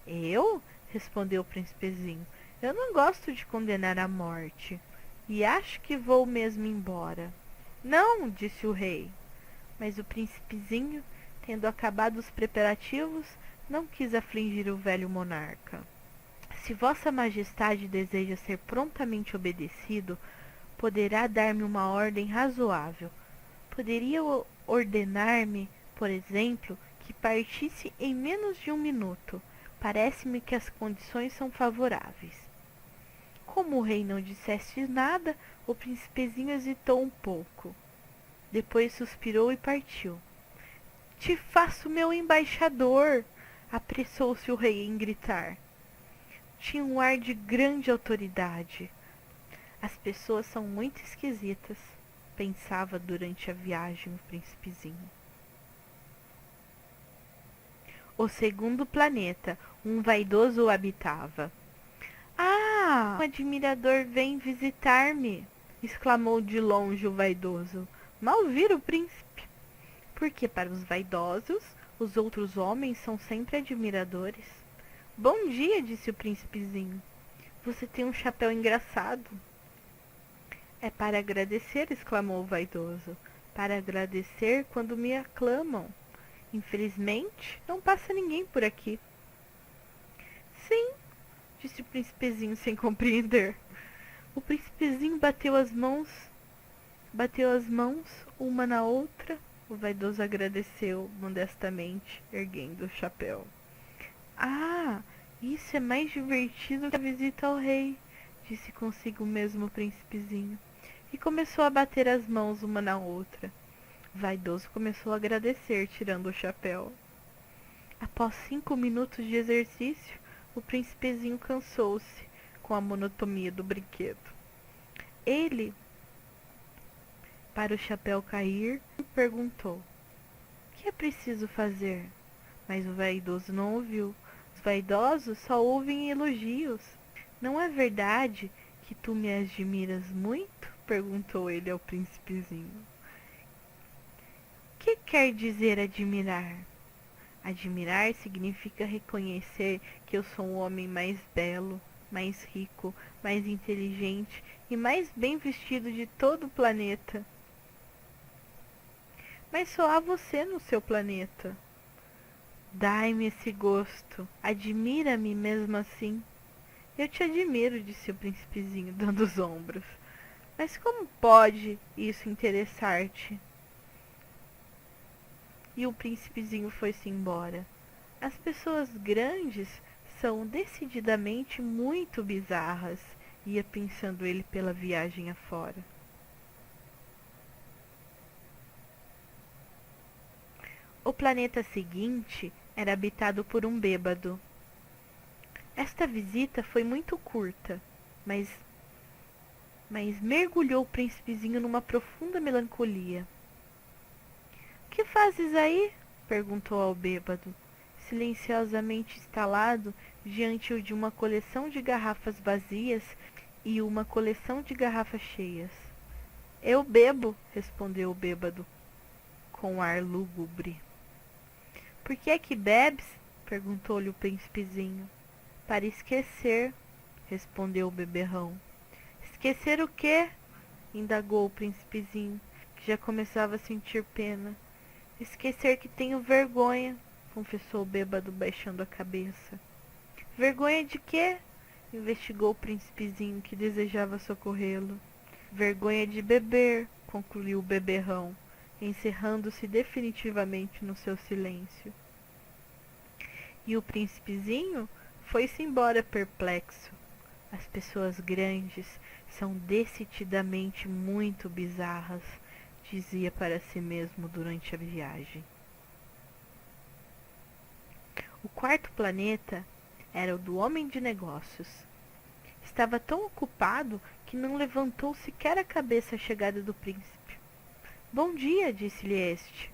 Eu? Respondeu o príncipezinho. Eu não gosto de condenar à morte. E acho que vou mesmo embora. Não, disse o rei. Mas o príncipezinho, tendo acabado os preparativos, não quis afligir o velho monarca. Se vossa majestade deseja ser prontamente obedecido, poderá dar-me uma ordem razoável. Poderia ordenar-me, por exemplo, que partisse em menos de 1 minuto. Parece-me que as condições são favoráveis. Como o rei não dissesse nada, o príncipezinho hesitou um pouco. Depois suspirou e partiu. Te faço meu embaixador! Apressou-se o rei em gritar. Tinha um ar de grande autoridade. As pessoas são muito esquisitas, pensava durante a viagem o príncipezinho. O segundo planeta, um vaidoso o habitava. Ah, um admirador vem visitar-me! Exclamou de longe o vaidoso. Mal vira o príncipe. Porque para os vaidosos, os outros homens são sempre admiradores. Bom dia, disse o príncipezinho. Você tem um chapéu engraçado. É para agradecer, exclamou o vaidoso. Para agradecer quando me aclamam. Infelizmente, não passa ninguém por aqui. Sim, disse o príncipezinho sem compreender. O príncipezinho bateu as mãos uma na outra. O vaidoso agradeceu modestamente, erguendo o chapéu. Ah, isso é mais divertido que a visita ao rei, disse consigo mesmo o príncipezinho, e começou a bater as mãos uma na outra. O vaidoso começou a agradecer, tirando o chapéu. Após 5 minutos de exercício, o príncipezinho cansou-se com a monotonia do brinquedo. Ele, para o chapéu cair, perguntou: O que é preciso fazer? Mas o vaidoso não ouviu. Os vaidosos só ouvem elogios. Não é verdade que tu me admiras muito? Perguntou ele ao príncipezinho. O que quer dizer admirar? Admirar significa reconhecer que eu sou o homem mais belo, mais rico, mais inteligente e mais bem vestido de todo o planeta. Mas só há você no seu planeta. Dai-me esse gosto, admira-me mesmo assim. Eu te admiro, disse o príncipezinho, dando os ombros. Mas como pode isso interessar-te? E o príncipezinho foi-se embora. As pessoas grandes são decididamente muito bizarras, ia pensando ele pela viagem afora. O planeta seguinte era habitado por um bêbado. Esta visita foi muito curta, mas mergulhou o príncipezinho numa profunda melancolia. "O que fazes aí?" perguntou ao bêbado, silenciosamente instalado diante de uma coleção de garrafas vazias e uma coleção de garrafas cheias. "Eu bebo", respondeu o bêbado, com ar lúgubre. "Por que é que bebes?" perguntou-lhe o príncipezinho. "Para esquecer", respondeu o beberrão. "Esquecer o quê?" indagou o príncipezinho, que já começava a sentir pena. "Esquecer que tenho vergonha", confessou o bêbado, baixando a cabeça. "Vergonha de quê?" investigou o príncipezinho, que desejava socorrê-lo. "Vergonha de beber", concluiu o beberrão, encerrando-se definitivamente no seu silêncio. E o príncipezinho foi-se embora perplexo. As pessoas grandes são decididamente muito bizarras, dizia para si mesmo durante a viagem. O quarto planeta era o do homem de negócios. Estava tão ocupado que não levantou sequer a cabeça à chegada do príncipe. "Bom dia", disse-lhe este.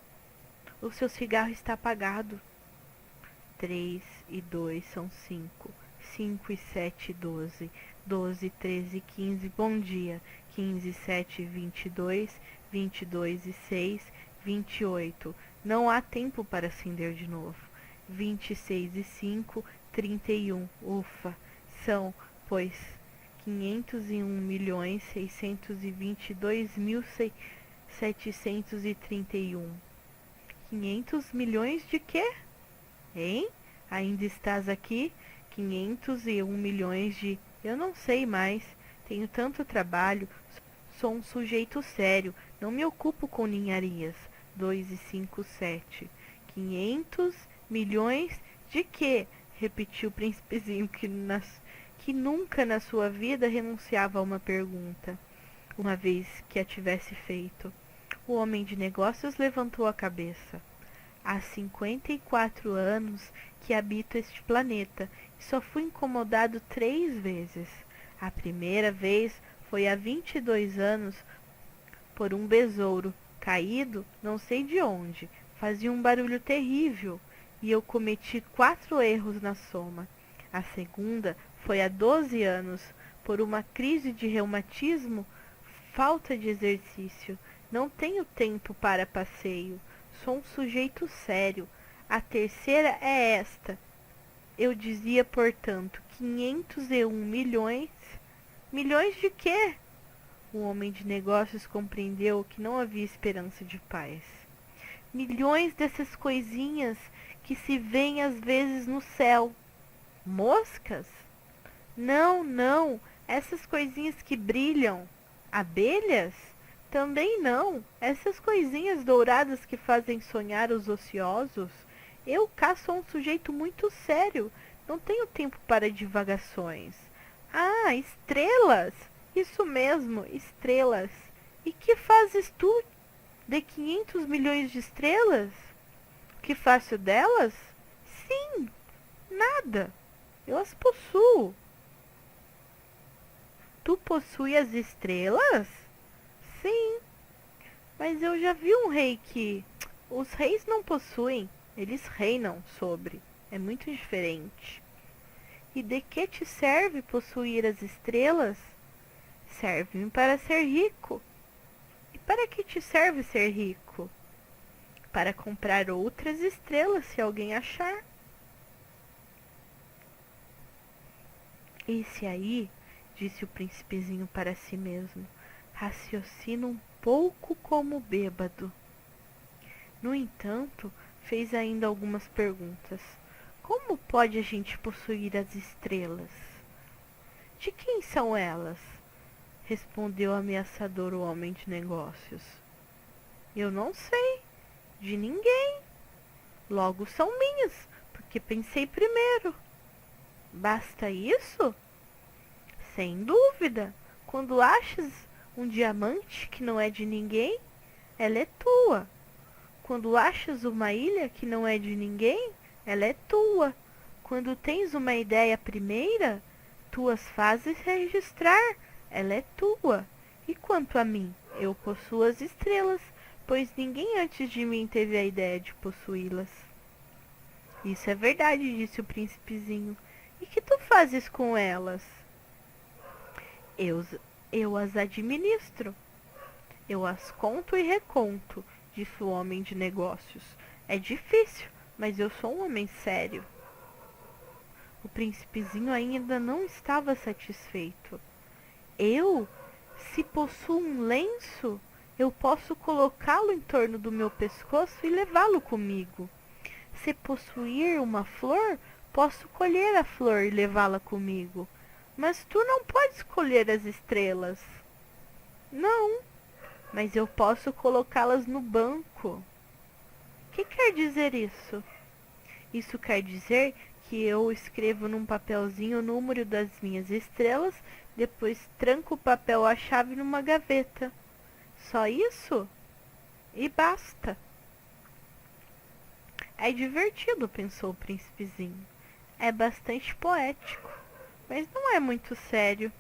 "O seu cigarro está apagado." 3 e 2 são 5. 5 e 7, 12. 12, 13, 15, bom dia. 15, 7, 22. 22 e 6, 28. Não há tempo para acender de novo. 26 e 5, 31. Ufa, são, pois, 501.622.731. 500 milhões de quê? Hein? Ainda estás aqui? 501 milhões de... Eu não sei mais. Tenho tanto trabalho. Sou um sujeito sério. Não me ocupo com ninharias. 2 e 5, 7. 500 milhões de quê? Repetiu o príncipezinho, que nunca na sua vida renunciava a uma pergunta, uma vez que a tivesse feito. O homem de negócios levantou a cabeça. "Há 54 anos que habito este planeta e só fui incomodado 3 vezes. A primeira vez foi há 22 anos por um besouro caído não sei de onde. Fazia um barulho terrível e eu cometi 4 erros na soma. A segunda foi há 12 anos por uma crise de reumatismo, falta de exercício. Não tenho tempo para passeio. Sou um sujeito sério. A terceira é esta. Eu dizia, portanto, 501 milhões. Milhões de quê? O homem de negócios compreendeu que não havia esperança de paz. Milhões dessas coisinhas que se veem às vezes no céu. Moscas? Não, não. Essas coisinhas que brilham. Abelhas? Também não. Essas coisinhas douradas que fazem sonhar os ociosos. Eu cá sou um sujeito muito sério. Não tenho tempo para divagações. Ah, estrelas! Isso mesmo, estrelas. E que fazes tu de 500 milhões de estrelas? Que faço delas? Sim, nada. Eu as possuo. Tu possui as estrelas? Sim, mas eu já vi um rei que... Os reis não possuem, eles reinam sobre. É muito diferente. E de que te serve possuir as estrelas? Serve-me para ser rico. E para que te serve ser rico? Para comprar outras estrelas, se alguém achar. Esse aí, disse o príncipezinho para si mesmo, raciocina um pouco como bêbado. No entanto, fez ainda algumas perguntas. Como pode a gente possuir as estrelas? De quem são elas? Respondeu ameaçador o homem de negócios. Eu não sei. De ninguém. Logo são minhas, porque pensei primeiro. Basta isso? Sem dúvida. Quando achas um diamante que não é de ninguém, ela é tua. Quando achas uma ilha que não é de ninguém, ela é tua. Quando tens uma ideia primeira, tu as fazes registrar, ela é tua. E quanto a mim, eu possuo as estrelas, pois ninguém antes de mim teve a ideia de possuí-las. Isso é verdade, disse o príncipezinho. E que tu fazes com elas? Eu, eu as administro. Eu as conto e reconto, disse o homem de negócios. É difícil, mas eu sou um homem sério. O príncipezinho ainda não estava satisfeito. Se possuo um lenço, eu posso colocá-lo em torno do meu pescoço e levá-lo comigo. Se possuir uma flor, posso colher a flor e levá-la comigo. Mas tu não podes colher as estrelas. Não, mas eu posso colocá-las no banco. O que quer dizer isso? Isso quer dizer que eu escrevo num papelzinho o número das minhas estrelas, depois tranco o papel à chave numa gaveta. Só isso? E basta. É divertido, pensou o príncipezinho. É bastante poético, mas não é muito sério.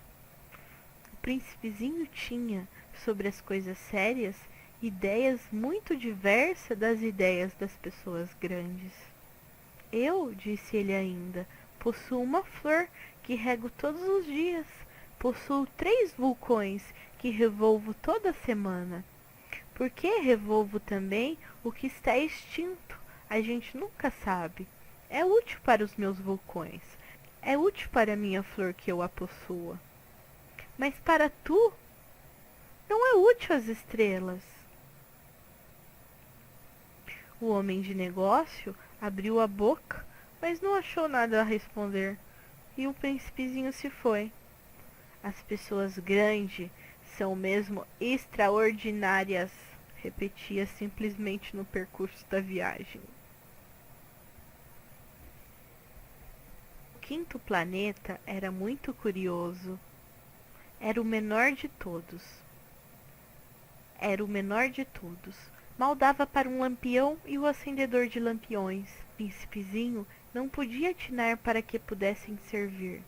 O príncipezinho tinha, sobre as coisas sérias, ideias muito diversas das ideias das pessoas grandes. Eu, disse ele ainda, possuo uma flor que rego todos os dias. Possuo 3 vulcões que revolvo toda semana. Por que revolvo também o que está extinto? A gente nunca sabe. É útil para os meus vulcões. É útil para a minha flor que eu a possua. Mas para tu, não é útil as estrelas. O homem de negócio abriu a boca, mas não achou nada a responder. E o príncipezinho se foi. As pessoas grandes são mesmo extraordinárias, repetia simplesmente no percurso da viagem. O 5º planeta era muito curioso. Era o menor de todos. Mal dava para um lampião e o acendedor de lampiões. O príncipezinho não podia atinar para que pudessem servir.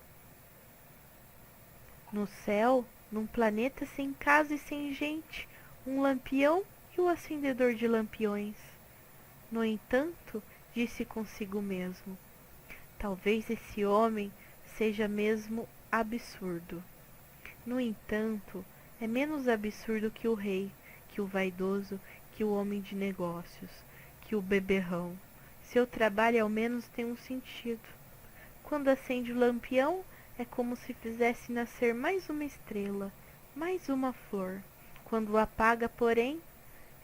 No céu, num planeta sem casa e sem gente, um lampião e o acendedor de lampiões. No entanto, disse consigo mesmo, talvez esse homem seja mesmo absurdo. No entanto, é menos absurdo que o rei, que o vaidoso, que o homem de negócios, que o beberrão. Seu trabalho ao menos tem um sentido. Quando acende o lampião, é como se fizesse nascer mais uma estrela, mais uma flor. Quando o apaga, porém,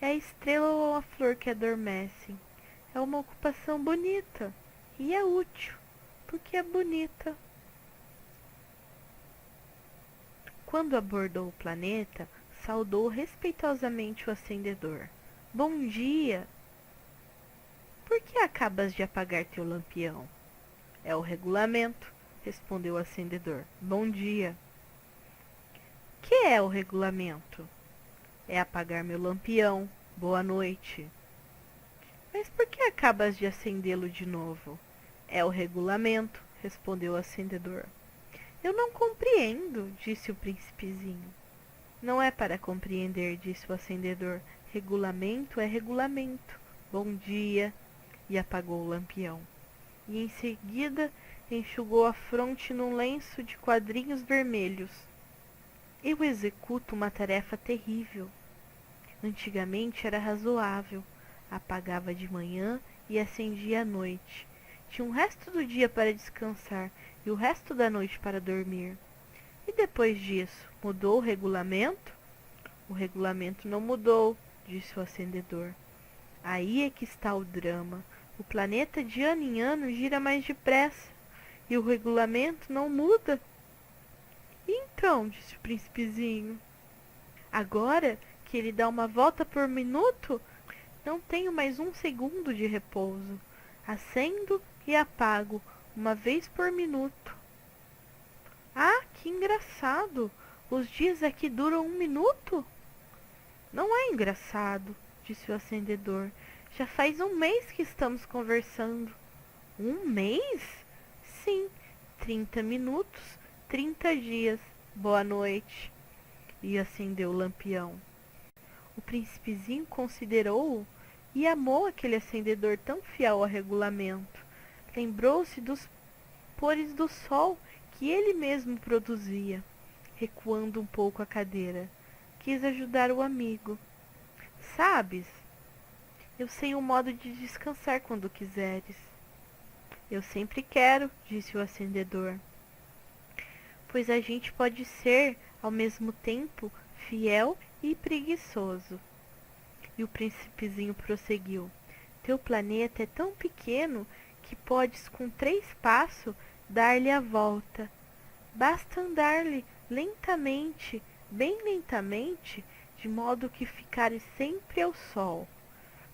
é a estrela ou a flor que adormecem. É uma ocupação bonita e é útil, porque é bonita. Quando abordou o planeta, saudou respeitosamente o acendedor. Bom dia! Por que acabas de apagar teu lampião? É o regulamento, respondeu o acendedor. Bom dia! Que é o regulamento? É apagar meu lampião. Boa noite. Mas por que acabas de acendê-lo de novo? É o regulamento, respondeu o acendedor. Eu não compreendo, disse o príncipezinho. Não é para compreender, disse o acendedor. Regulamento é regulamento. Bom dia. E apagou o lampião. E em seguida enxugou a fronte num lenço de quadrinhos vermelhos. Eu executo uma tarefa terrível. Antigamente era razoável. Apagava de manhã e acendia à noite. Tinha um resto do dia para descansar e o resto da noite para dormir. E depois disso, mudou o regulamento? O regulamento não mudou, disse o acendedor. Aí é que está o drama. O planeta de ano em ano gira mais depressa e o regulamento não muda. Então, disse o príncipezinho, agora que ele dá uma volta por minuto, não tenho mais um segundo de repouso. Acendo e apago uma vez por minuto. Ah, que engraçado. Os dias aqui duram 1 minuto? Não é engraçado, disse o acendedor. Já faz 1 mês que estamos conversando. 1 mês? Sim, 30 minutos, 30 dias. Boa noite. E acendeu o lampião. O príncipezinho considerou-o e amou aquele acendedor tão fiel ao regulamento. Lembrou-se dos pores do sol que ele mesmo produzia. Recuando um pouco a cadeira, quis ajudar o amigo. Sabes, eu sei um modo de descansar quando quiseres. Eu sempre quero, disse o acendedor. Pois a gente pode ser, ao mesmo tempo, fiel e preguiçoso. E o príncipezinho prosseguiu. Teu planeta é tão pequeno que podes com 3 passos dar-lhe a volta. Basta andar-lhe lentamente, bem lentamente, de modo que ficares sempre ao sol.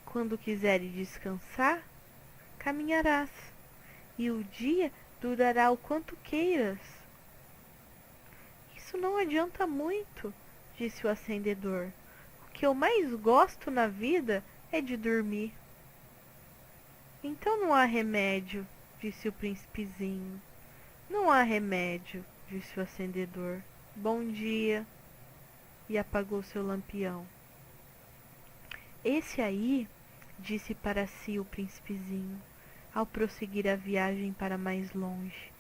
Quando quiseres descansar, caminharás, e o dia durará o quanto queiras. Isso não adianta muito, disse o acendedor. O que eu mais gosto na vida é de dormir. Então não há remédio, disse o príncipezinho. Não há remédio, disse o acendedor. Bom dia. E apagou seu lampião. Esse aí, disse para si o príncipezinho, ao prosseguir a viagem para mais longe,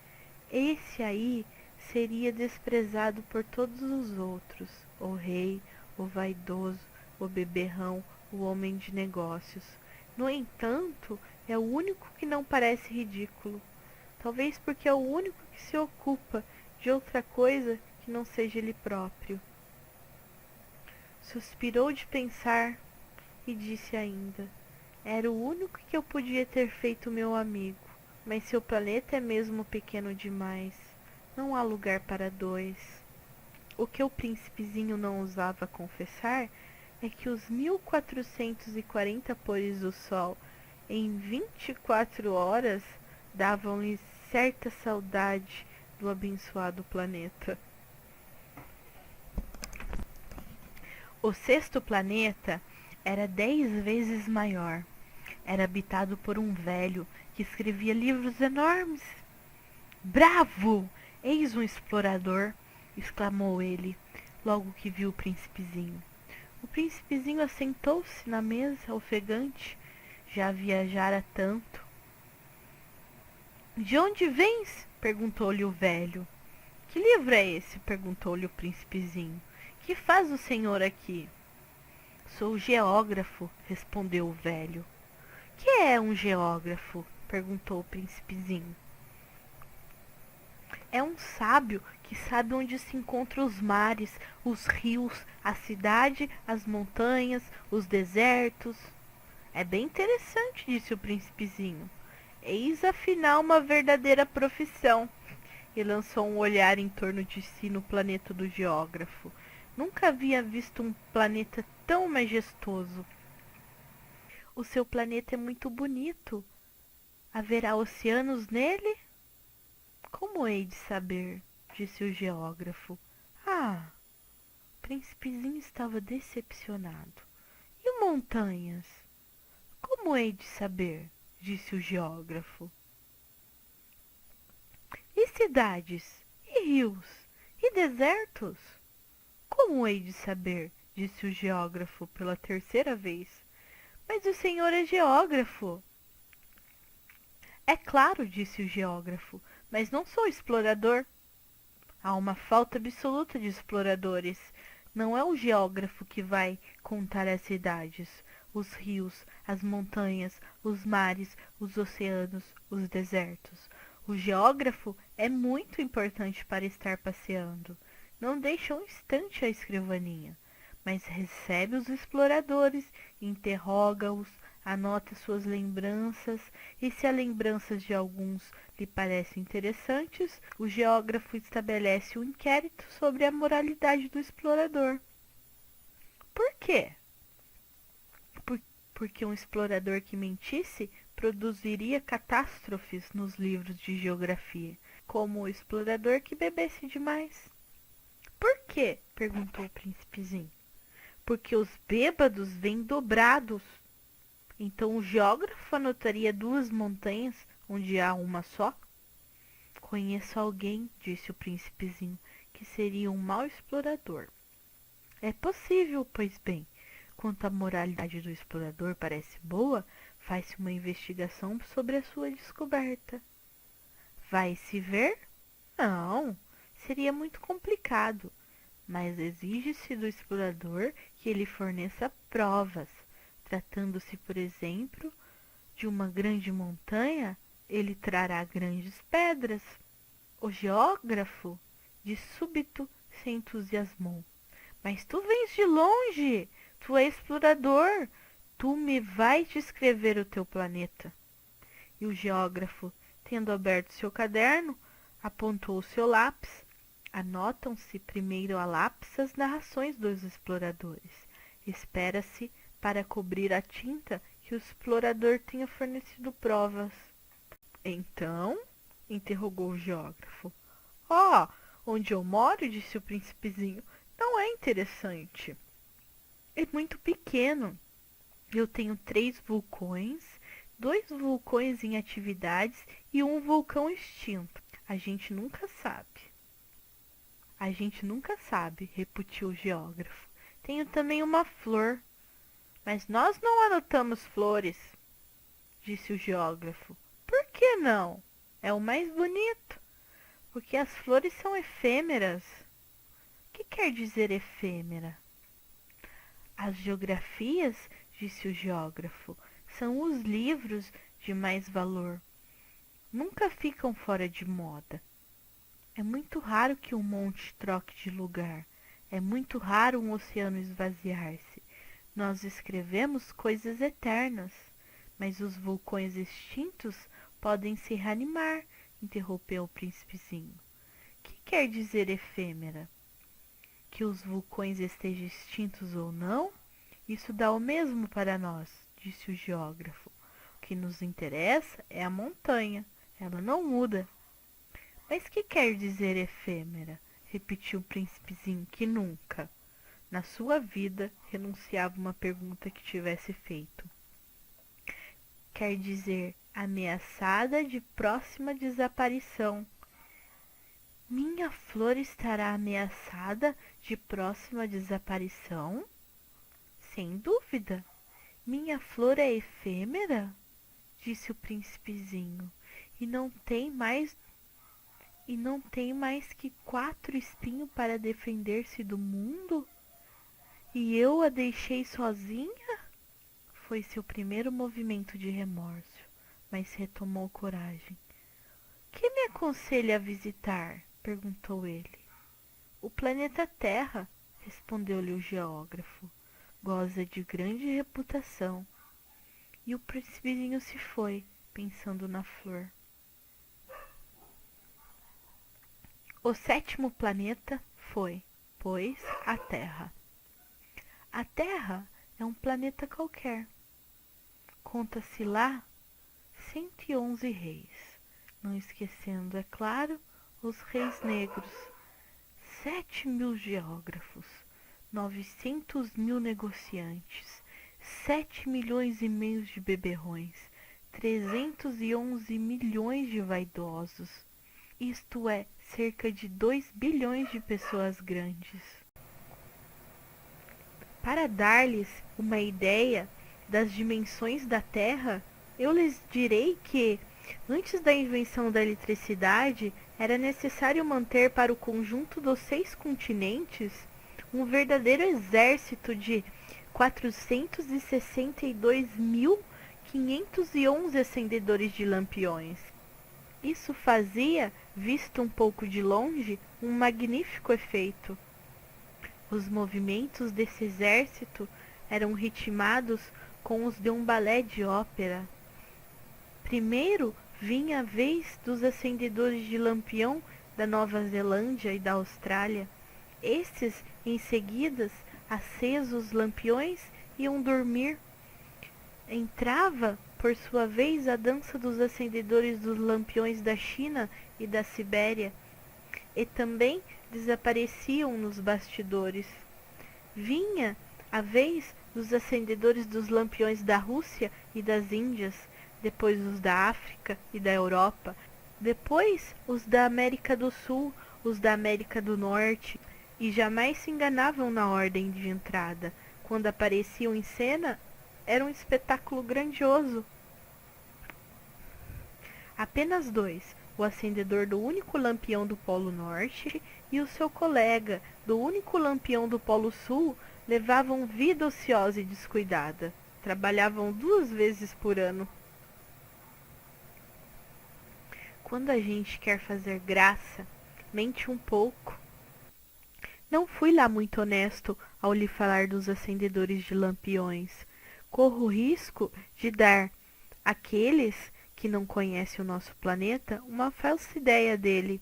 esse aí seria desprezado por todos os outros, o rei, o vaidoso, o beberrão, o homem de negócios. No entanto, é o único que não parece ridículo, talvez porque é o único que se ocupa de outra coisa que não seja ele próprio. Suspirou de pensar e disse ainda: era o único que eu podia ter feito meu amigo, mas seu planeta é mesmo pequeno demais. Não há lugar para 2. O que o príncipezinho não ousava confessar é que os 1440 pores do sol em 24 horas davam-lhe certa saudade do abençoado planeta. O 6º planeta era 10 vezes maior. Era habitado por um velho que escrevia livros enormes. Bravo! Eis um explorador! Exclamou ele, logo que viu o príncipezinho. O príncipezinho assentou-se na mesa, ofegante. Já viajara tanto. De onde vens? Perguntou-lhe o velho. Que livro é esse? Perguntou-lhe o príncipezinho. Que faz o senhor aqui? Sou geógrafo, respondeu o velho. Que é um geógrafo? Perguntou o príncipezinho. É um sábio que sabe onde se encontram os mares, os rios, a cidade, as montanhas, os desertos. É bem interessante, disse o príncipezinho. Eis afinal uma verdadeira profissão. E lançou um olhar em torno de si no planeta do geógrafo. Nunca havia visto um planeta tão majestoso. O seu planeta é muito bonito. Haverá oceanos nele? Como hei de saber? Disse o geógrafo. Ah, o príncipezinho estava decepcionado. E montanhas? Como hei de saber? Disse o geógrafo. E cidades? E rios? E desertos? Como hei de saber? Disse o geógrafo pela 3ª vez. Mas o senhor é geógrafo. É claro, disse o geógrafo, mas não sou explorador. Há uma falta absoluta de exploradores. Não é o geógrafo que vai contar as cidades, os rios, as montanhas, os mares, os oceanos, os desertos. O geógrafo é muito importante para estar passeando. Não deixa um instante a escrivaninha, mas recebe os exploradores, interroga-os, anota suas lembranças, e se as lembranças de alguns lhe parecem interessantes, o geógrafo estabelece um inquérito sobre a moralidade do explorador. Por quê? Porque um explorador que mentisse produziria catástrofes nos livros de geografia, como o explorador que bebesse demais. Por quê? Perguntou o príncipezinho. Porque os bêbados vêm dobrados. Então o geógrafo anotaria duas montanhas onde há uma só? Conheço alguém, disse o príncipezinho, que seria um mau explorador. É possível, pois bem. Quanto a moralidade do explorador parece boa, faz-se uma investigação sobre a sua descoberta. Vai-se ver? Não, seria muito complicado, mas exige-se do explorador que ele forneça provas. Tratando-se, por exemplo, de uma grande montanha, ele trará grandes pedras. O geógrafo, de súbito, se entusiasmou. Mas tu vens de longe, tu és explorador, tu me vais descrever o teu planeta. E o geógrafo, tendo aberto seu caderno, apontou o seu lápis. Anotam-se primeiro a lápis as narrações dos exploradores. Espera-se para cobrir a tinta que o explorador tenha fornecido provas. Então, interrogou o geógrafo. Oh, onde eu moro, disse o príncipezinho, não é interessante. É muito pequeno. Eu tenho 3 vulcões, 2 vulcões em atividades e um vulcão extinto. A gente nunca sabe. A gente nunca sabe, repetiu o geógrafo. Tenho também uma flor. Mas nós não anotamos flores, disse o geógrafo. Por que não? É o mais bonito. Porque as flores são efêmeras. O que quer dizer efêmera? As geografias, disse o geógrafo, são os livros de mais valor. Nunca ficam fora de moda. É muito raro que um monte troque de lugar. É muito raro um oceano esvaziar-se. Nós escrevemos coisas eternas, mas os vulcões extintos podem se reanimar, interrompeu o príncipezinho. Que quer dizer efêmera? Que os vulcões estejam extintos ou não, isso dá o mesmo para nós, disse o geógrafo. O que nos interessa é a montanha, ela não muda. Mas que quer dizer efêmera? Repetiu o príncipezinho, que nunca, na sua vida, renunciava uma pergunta que tivesse feito. Quer dizer ameaçada de próxima desaparição. Minha flor estará ameaçada de próxima desaparição? Sem dúvida. Minha flor é efêmera? Disse o príncipezinho. E não tem mais que 4 espinhos para defender-se do mundo? E eu a deixei sozinha? Foi seu primeiro movimento de remorso, mas retomou coragem. Que me aconselha a visitar? Perguntou ele. O planeta Terra, respondeu-lhe o geógrafo. Goza de grande reputação. E o príncipezinho se foi, pensando na flor. O 7º planeta foi, pois, a Terra. A Terra é um planeta qualquer. Conta-se lá 111 reis, não esquecendo, é claro, os reis negros, 7.000 geógrafos, 900.000 negociantes, 7,5 milhões de beberrões, 311 milhões de vaidosos, isto é, cerca de 2 bilhões de pessoas grandes. Para dar-lhes uma ideia das dimensões da Terra, eu lhes direi que, antes da invenção da eletricidade, era necessário manter para o conjunto dos 6 continentes um verdadeiro exército de 462.511 acendedores de lampiões. Isso fazia, visto um pouco de longe, um magnífico efeito. Os movimentos desse exército eram ritmados com os de um balé de ópera. Primeiro vinha a vez dos acendedores de lampião da Nova Zelândia e da Austrália. Estes, em seguida, acesos os lampiões, iam dormir. Entrava, por sua vez, a dança dos acendedores dos lampiões da China e da Sibéria. e também desapareciam nos bastidores. Vinha a vez dos acendedores dos lampiões da Rússia e das Índias, depois os da África e da Europa, depois os da América do Sul, os da América do Norte, e jamais se enganavam na ordem de entrada. Quando apareciam em cena, era um espetáculo grandioso. Apenas dois, o acendedor do único lampião do Polo Norte e o seu colega, do único lampião do Polo Sul, levavam vida ociosa e descuidada. Trabalhavam 2 vezes por ano. Quando a gente quer fazer graça, mente um pouco. Não fui lá muito honesto ao lhe falar dos acendedores de lampiões. Corro o risco de dar àqueles que não conhecem o nosso planeta uma falsa ideia dele.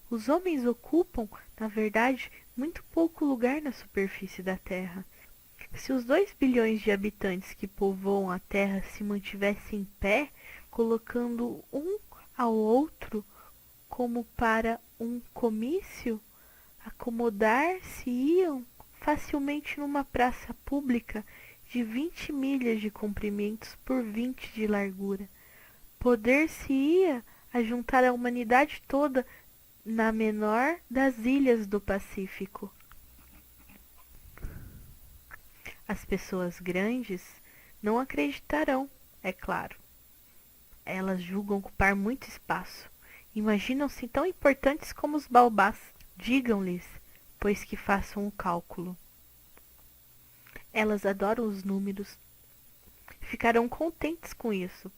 Os homens ocupam, na verdade, muito pouco lugar na superfície da Terra. Se os 2 bilhões de habitantes que povoam a Terra se mantivessem em pé, colocando um ao outro como para um comício, acomodar-se-iam facilmente numa praça pública de 20 milhas de comprimentos por 20 de largura. Poder-se-ia ajuntar a humanidade toda na menor das ilhas do Pacífico. As pessoas grandes não acreditarão, é claro. Elas julgam ocupar muito espaço. Imaginam-se tão importantes como os baobás. Digam-lhes, pois que façam o cálculo. Elas adoram os números. Ficarão contentes com isso.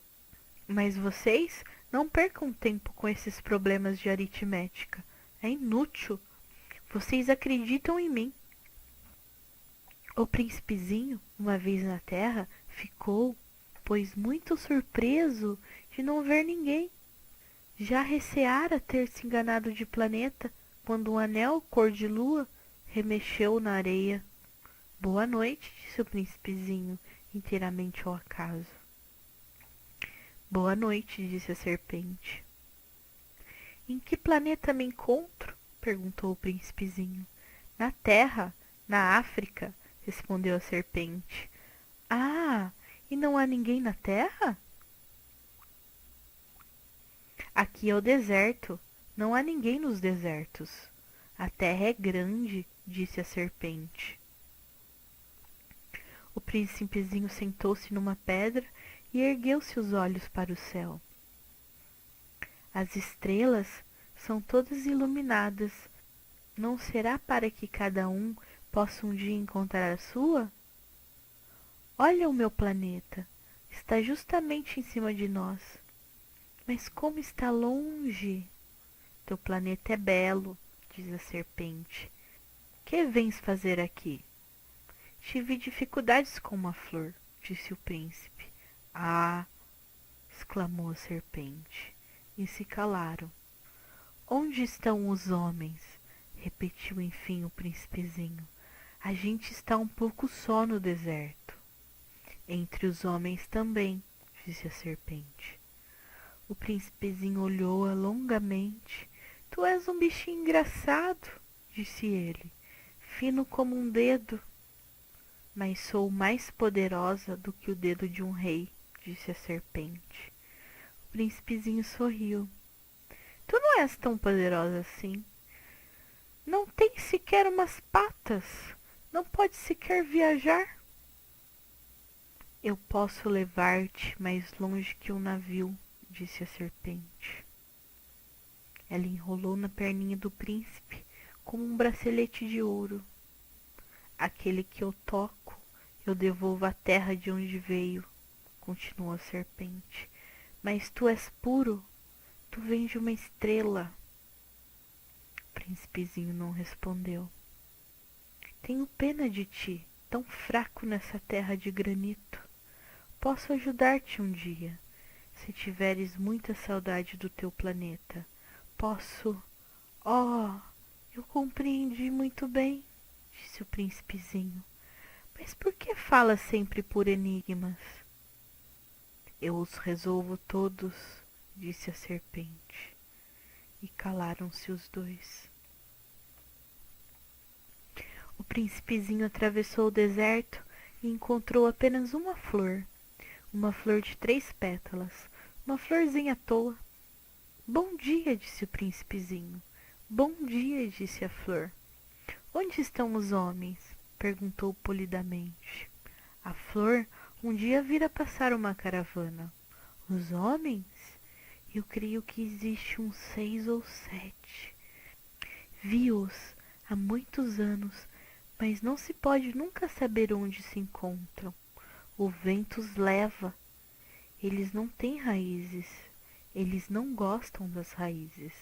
Mas vocês não percam tempo com esses problemas de aritmética. É inútil. Vocês acreditam em mim. O príncipezinho, uma vez na terra, ficou, pois muito surpreso de não ver ninguém. Já receara ter se enganado de planeta, quando um anel cor de lua remexeu na areia. Boa noite, disse o príncipezinho, inteiramente ao acaso. Boa noite, disse a serpente. Em que planeta me encontro? Perguntou o príncipezinho. Na Terra, na África, respondeu a serpente. Ah, e não há ninguém na Terra? Aqui é o deserto, não há ninguém nos desertos. A terra é grande, disse a serpente. O príncipezinho sentou-se numa pedra e ergueu-se os olhos para o céu. As estrelas são todas iluminadas. Não será para que cada um possa um dia encontrar a sua? Olha o meu planeta, está justamente em cima de nós. Mas como está longe? Teu planeta é belo, diz a serpente. Que vens fazer aqui? Tive dificuldades com uma flor, disse o príncipe. Ah! Exclamou a serpente, e se calaram. Onde estão os homens? Repetiu enfim o príncipezinho. A gente está um pouco só no deserto. Entre os homens também, disse a serpente. O príncipezinho olhou-a longamente. Tu és um bichinho engraçado, disse ele, fino como um dedo. Mas sou mais poderosa do que o dedo de um rei, disse a serpente. O príncipezinho sorriu. Tu não és tão poderosa assim. Não tens sequer umas patas. Não podes sequer viajar. Eu posso levar-te mais longe que um navio, disse a serpente. Ela enrolou na perninha do príncipe como um bracelete de ouro. Aquele que eu toco, eu devolvo à terra de onde veio, continuou a serpente. Mas tu és puro, tu vens de uma estrela. O príncipezinho não respondeu. Tenho pena de ti, tão fraco nessa terra de granito. Posso ajudar-te um dia, se tiveres muita saudade do teu planeta. Posso... Oh, eu compreendi muito bem, disse o príncipezinho. Mas por que fala sempre por enigmas? Eu os resolvo todos, disse a serpente. E calaram-se os dois. O príncipezinho atravessou o deserto e encontrou apenas uma flor de 3 pétalas, uma florzinha à toa. Bom dia, disse o príncipezinho. Bom dia, disse a flor. Onde estão os homens? Perguntou polidamente. A flor um dia vira passar uma caravana. Os homens? Eu creio que existe uns 6 ou 7. Vi-os há muitos anos, mas não se pode nunca saber onde se encontram. O vento os leva. Eles não têm raízes. Eles não gostam das raízes.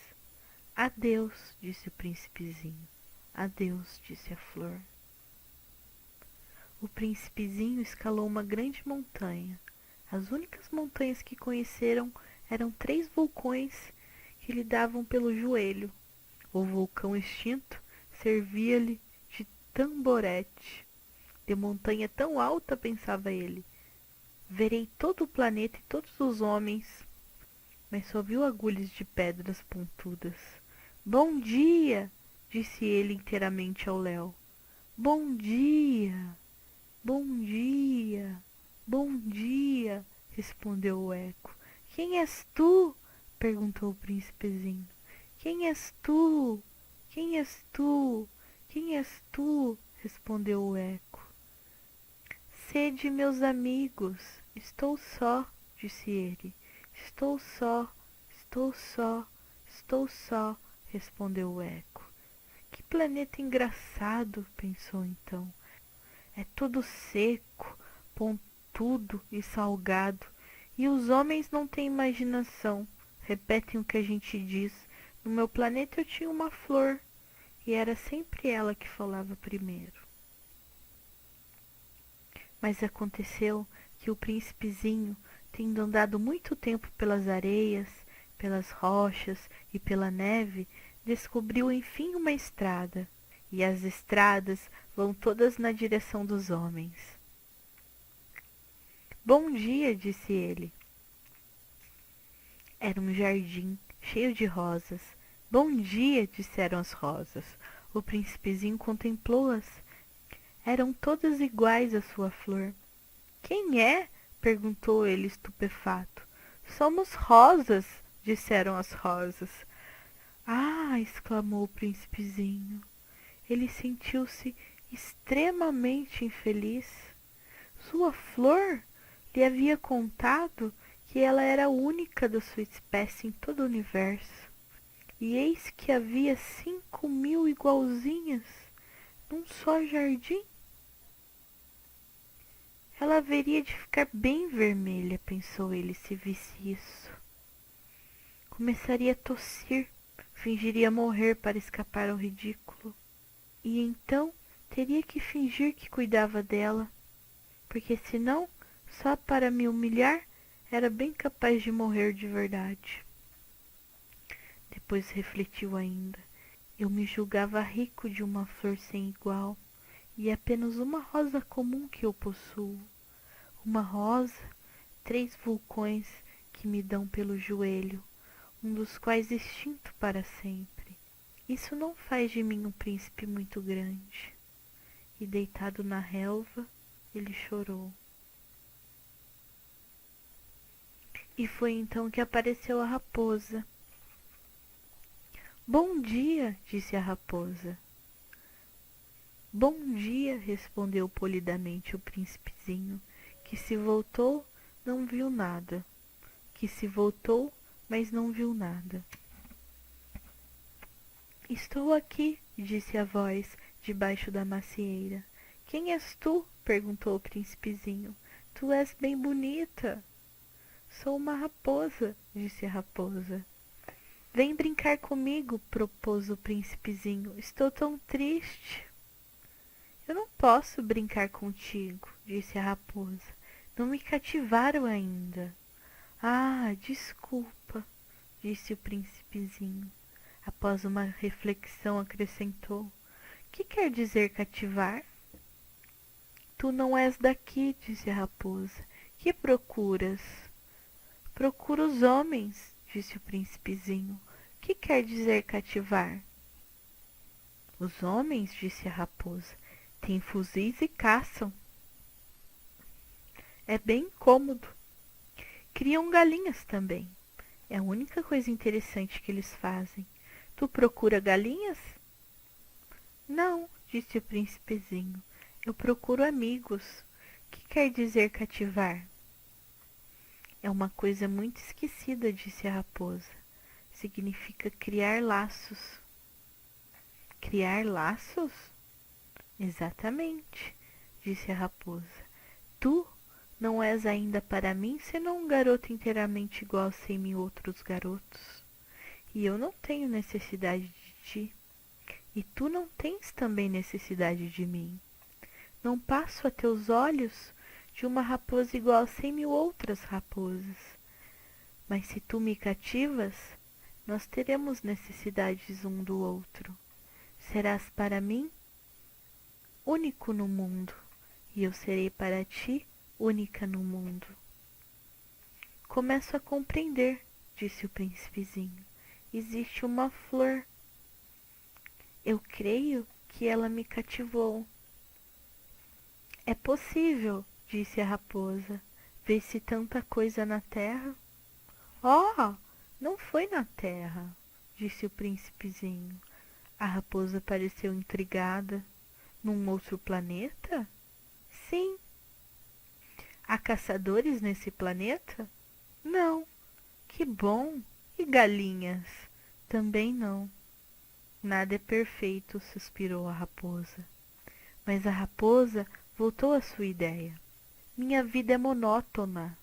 Adeus, disse o príncipezinho. Adeus, disse a flor. O príncipezinho escalou uma grande montanha. As únicas montanhas que conheceram eram 3 vulcões que lhe davam pelo joelho. O vulcão extinto servia-lhe de tamborete. De montanha tão alta, pensava ele, verei todo o planeta e todos os homens. Mas só viu agulhas de pedras pontudas. Bom dia, disse ele inteiramente ao léu. Bom dia, bom dia, bom dia, respondeu o eco. Quem és tu? Perguntou o príncipezinho. Quem és tu? Quem és tu? Quem és tu? Respondeu o eco. Sede meus amigos, estou só, disse ele. Estou só, estou só, estou só, respondeu o eco. Que planeta engraçado, pensou então. É todo seco, pontudo e salgado, e os homens não têm imaginação, repetem o que a gente diz. No meu planeta eu tinha uma flor, e era sempre ela que falava primeiro. Mas aconteceu que o príncipezinho, tendo andado muito tempo pelas areias, pelas rochas e pela neve, descobriu enfim uma estrada, e as estradas vão todas na direção dos homens. Bom dia, disse ele. Era um jardim cheio de rosas. Bom dia, disseram as rosas. O príncipezinho contemplou-as. Eram todas iguais à sua flor. Quem é? Perguntou ele estupefato. Somos rosas, disseram as rosas. Ah! Exclamou o príncipezinho. Ele sentiu-se extremamente infeliz. Sua flor lhe havia contado que ela era a única da sua espécie em todo o universo. E eis que havia 5.000 igualzinhas num só jardim. Ela haveria de ficar bem vermelha, pensou ele, se visse isso. Começaria a tossir, fingiria morrer para escapar ao ridículo. E então teria que fingir que cuidava dela, porque senão, só para me humilhar, era bem capaz de morrer de verdade. Depois refletiu ainda. Eu me julgava rico de uma flor sem igual, e é apenas uma rosa comum que eu possuo. Uma rosa, 3 vulcões que me dão pelo joelho, um dos quais extinto para sempre. Isso não faz de mim um príncipe muito grande. E deitado na relva, ele chorou. E foi então que apareceu a raposa. Bom dia, disse a raposa. Bom dia, respondeu polidamente o príncipezinho, que se voltou, não viu nada. Que se voltou, mas não viu nada. Estou aqui, disse a voz, debaixo da macieira. Quem és tu? Perguntou o príncipezinho. Tu és bem bonita. Sou uma raposa, disse a raposa. Vem brincar comigo, propôs o príncipezinho. Estou tão triste. Eu não posso brincar contigo, disse a raposa. Não me cativaram ainda. Ah, desculpa, disse o príncipezinho. Após uma reflexão acrescentou. Que quer dizer cativar? Tu não és daqui, disse a raposa. Que procuras? Procuro os homens, disse o príncipezinho. Que quer dizer cativar? Os homens, disse a raposa. Tem fuzis e caçam. É bem cômodo. Criam galinhas também. É a única coisa interessante que eles fazem. Tu procura galinhas? Não, disse o príncipezinho. Eu procuro amigos. Que quer dizer cativar? É uma coisa muito esquecida, disse a raposa. Significa criar laços. Criar laços? Exatamente, disse a raposa. Tu não és ainda para mim senão um garoto inteiramente igual a 100.000 outros garotos. E eu não tenho necessidade de ti. E tu não tens também necessidade de mim. Não passo a teus olhos de uma raposa igual a 100.000 outras raposas. Mas se tu me cativas, nós teremos necessidades um do outro. Serás para mim único no mundo, e eu serei para ti única no mundo. Começo a compreender, disse o príncipezinho. Existe uma flor. Eu creio que ela me cativou. É possível, disse a raposa. Vê-se tanta coisa na terra. Oh, não foi na terra, disse o príncipezinho. A raposa pareceu intrigada. Num outro planeta? Sim. Há caçadores nesse planeta? Não. Que bom. E galinhas? Também não. Nada é perfeito, suspirou a raposa. Mas a raposa voltou à sua ideia. Minha vida é monótona.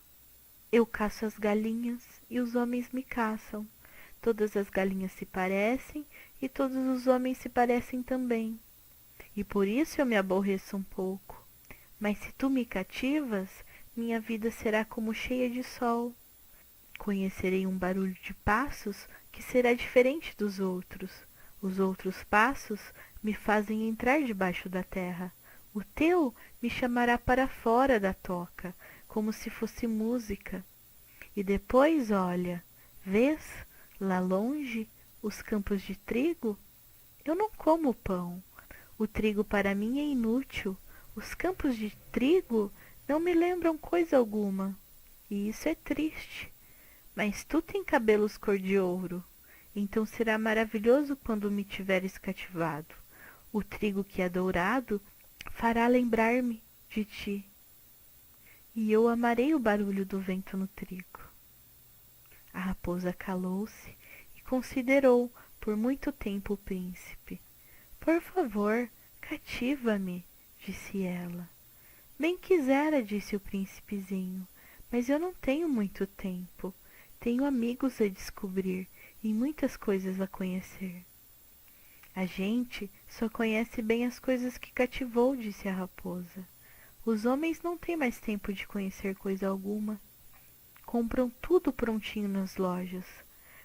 Eu caço as galinhas e os homens me caçam. Todas as galinhas se parecem e todos os homens se parecem também. E por isso eu me aborreço um pouco. Mas se tu me cativas, minha vida será como cheia de sol. Conhecerei um barulho de passos que será diferente dos outros. Os outros passos me fazem entrar debaixo da terra. O teu me chamará para fora da toca, como se fosse música. E depois, olha, vês, lá longe, os campos de trigo? Eu não como pão. O trigo para mim é inútil. Os campos de trigo não me lembram coisa alguma. E isso é triste. Mas tu tem cabelos cor de ouro. Então será maravilhoso quando me tiveres cativado. O trigo que é dourado fará lembrar-me de ti. E eu amarei o barulho do vento no trigo. A raposa calou-se e considerou por muito tempo o príncipe. Por favor, cativa-me, disse ela. Bem quisera, disse o príncipezinho, mas eu não tenho muito tempo. Tenho amigos a descobrir e muitas coisas a conhecer. A gente só conhece bem as coisas que cativou, disse a raposa. Os homens não têm mais tempo de conhecer coisa alguma. Compram tudo prontinho nas lojas.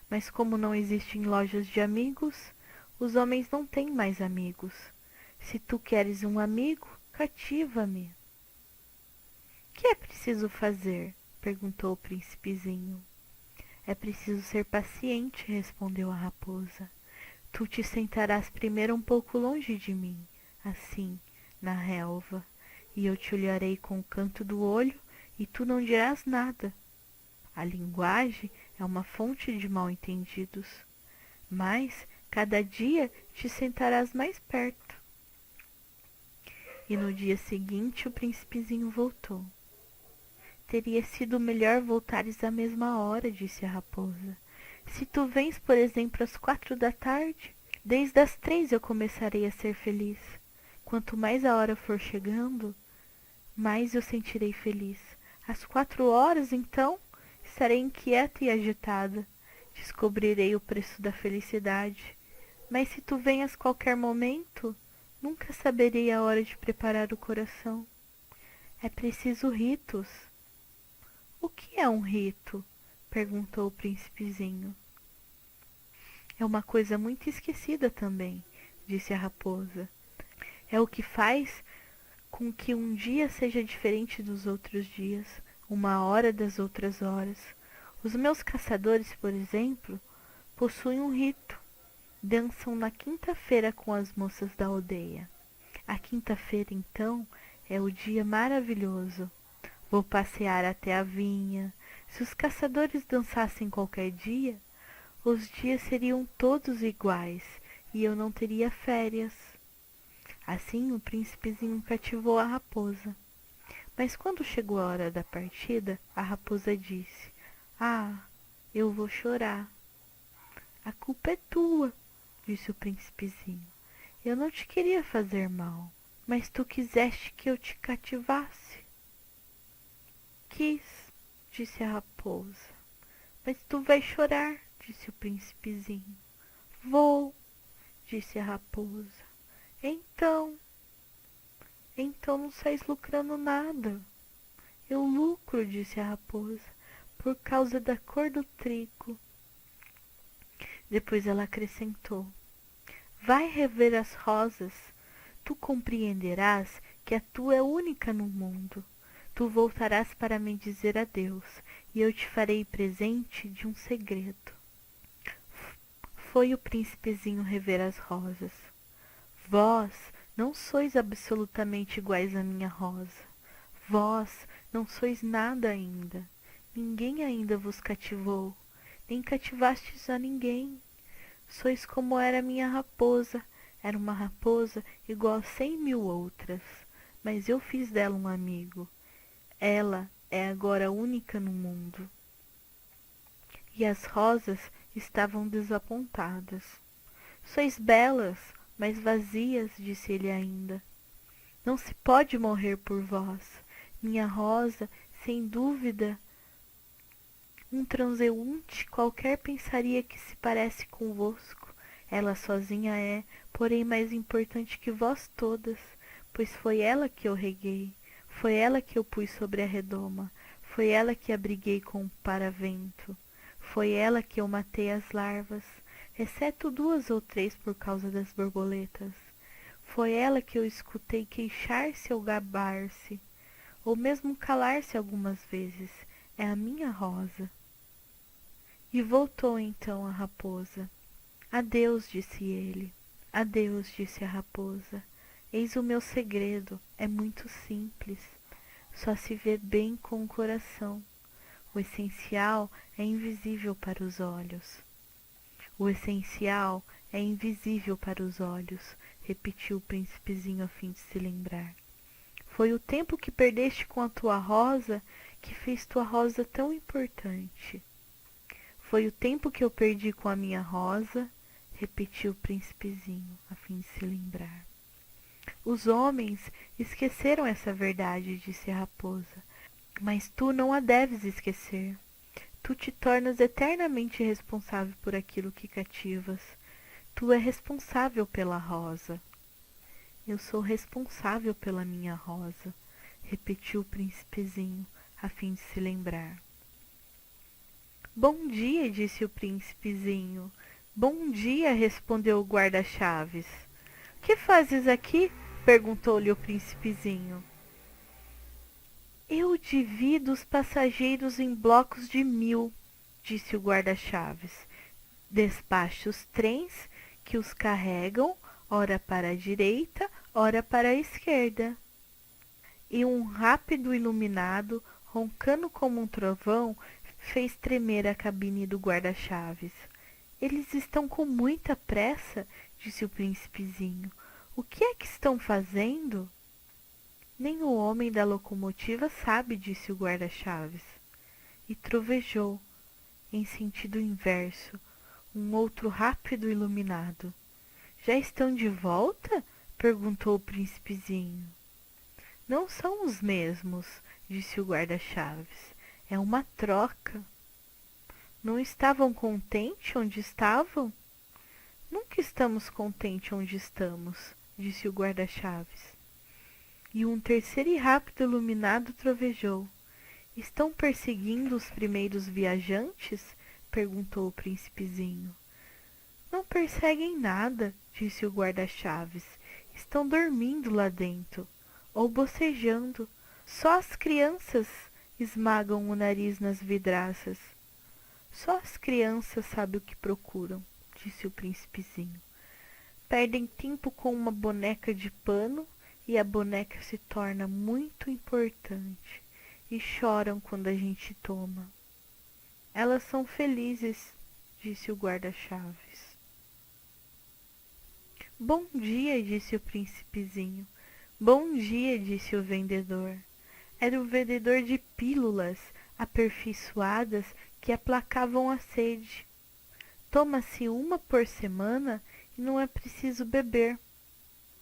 Mas como não existem lojas de amigos, os homens não têm mais amigos. Se tu queres um amigo, cativa-me. Que é preciso fazer? Perguntou o príncipezinho. É preciso ser paciente, respondeu a raposa. Tu te sentarás primeiro um pouco longe de mim, assim, na relva, e eu te olharei com o canto do olho e tu não dirás nada. A linguagem é uma fonte de mal-entendidos, mas cada dia te sentarás mais perto. E no dia seguinte o príncipezinho voltou. Teria sido melhor voltares à mesma hora, disse a raposa. Se tu vens, por exemplo, às 4 da tarde, desde as 3 eu começarei a ser feliz. Quanto mais a hora for chegando, mais eu sentirei feliz. Às 4 horas, então, estarei inquieta e agitada. Descobrirei o preço da felicidade. Mas se tu venhas qualquer momento, nunca saberei a hora de preparar o coração. É preciso ritos. O que é um rito? Perguntou o príncipezinho. É uma coisa muito esquecida também, disse a raposa. É o que faz com que um dia seja diferente dos outros dias, uma hora das outras horas. Os meus caçadores, por exemplo, possuem um rito. Dançam na quinta-feira com as moças da aldeia. A quinta-feira, então, é o dia maravilhoso. Vou passear até a vinha. Se os caçadores dançassem qualquer dia, os dias seriam todos iguais e eu não teria férias. Assim o príncipezinho cativou a raposa. Mas quando chegou a hora da partida, a raposa disse: "Ah, eu vou chorar." "A culpa é tua", disse o príncipezinho. "Eu não te queria fazer mal, mas tu quiseste que eu te cativasse." "Quis", disse a raposa. "Mas tu vais chorar", disse o príncipezinho. "Vou", disse a raposa. Então não sais lucrando nada." "Eu lucro", disse a raposa, "por causa da cor do trigo." Depois ela acrescentou: "Vai rever as rosas. Tu compreenderás que a tua é única no mundo. Tu voltarás para me dizer adeus, e eu te farei presente de um segredo." Foi o príncipezinho rever as rosas. "Vós não sois absolutamente iguais à minha rosa. Vós não sois nada ainda. Ninguém ainda vos cativou, nem cativastes a ninguém. Sois como era minha raposa. Era uma raposa igual a 100.000 outras, mas eu fiz dela um amigo. Ela é agora única no mundo." E as rosas estavam desapontadas. "Sois belas, mas vazias", disse ele ainda. "Não se pode morrer por vós. Minha rosa, sem dúvida, um transeunte qualquer pensaria que se parece convosco. Ela sozinha é, porém, mais importante que vós todas, pois foi ela que eu reguei, foi ela que eu pus sobre a redoma, foi ela que abriguei com o paravento, foi ela que eu matei as larvas, exceto 2 ou 3 por causa das borboletas. Foi ela que eu escutei queixar-se ou gabar-se, ou mesmo calar-se algumas vezes. É a minha rosa." E voltou então a raposa. "Adeus", disse ele. "Adeus", disse a raposa. "Eis o meu segredo. É muito simples. Só se vê bem com o coração. O essencial é invisível para os olhos." "O essencial é invisível para os olhos", repetiu o príncipezinho a fim de se lembrar. "Foi o tempo que perdeste com a tua rosa que fez tua rosa tão importante." "Foi o tempo que eu perdi com a minha rosa", repetiu o príncipezinho, a fim de se lembrar. "Os homens esqueceram essa verdade", disse a raposa, "mas tu não a deves esquecer. Tu te tornas eternamente responsável por aquilo que cativas. Tu é responsável pela rosa." "Eu sou responsável pela minha rosa", repetiu o príncipezinho, a fim de se lembrar. "Bom dia", disse o príncipezinho. "Bom dia", respondeu o guarda-chaves. "Que fazes aqui?" perguntou-lhe o príncipezinho. "Eu divido os passageiros em blocos de 1000", disse o guarda-chaves. "Despacho os trens que os carregam, ora para a direita, ora para a esquerda." E um rápido iluminado, roncando como um trovão, fez tremer a cabine do guarda-chaves. "Eles estão com muita pressa", disse o príncipezinho. "O que é que estão fazendo?" "Nem o homem da locomotiva sabe", disse o guarda-chaves. E trovejou, em sentido inverso, um outro rápido iluminado. "Já estão de volta?" perguntou o príncipezinho. "Não são os mesmos", disse o guarda-chaves. "É uma troca." "Não estavam contentes onde estavam?" "Nunca estamos contentes onde estamos", disse o guarda-chaves. E um terceiro e rápido iluminado trovejou. "Estão perseguindo os primeiros viajantes?" perguntou o príncipezinho. "Não perseguem nada", disse o guarda-chaves. "Estão dormindo lá dentro, ou bocejando. Só as crianças esmagam o nariz nas vidraças." "Só as crianças sabem o que procuram", disse o príncipezinho. "Perdem tempo com uma boneca de pano e a boneca se torna muito importante e choram quando a gente toma. Elas são felizes, disse o guarda-chaves. Bom dia, disse o príncipezinho. Bom dia, disse o vendedor. Era o vendedor de pílulas aperfeiçoadas que aplacavam a sede. Toma-se uma por semana e não é preciso beber.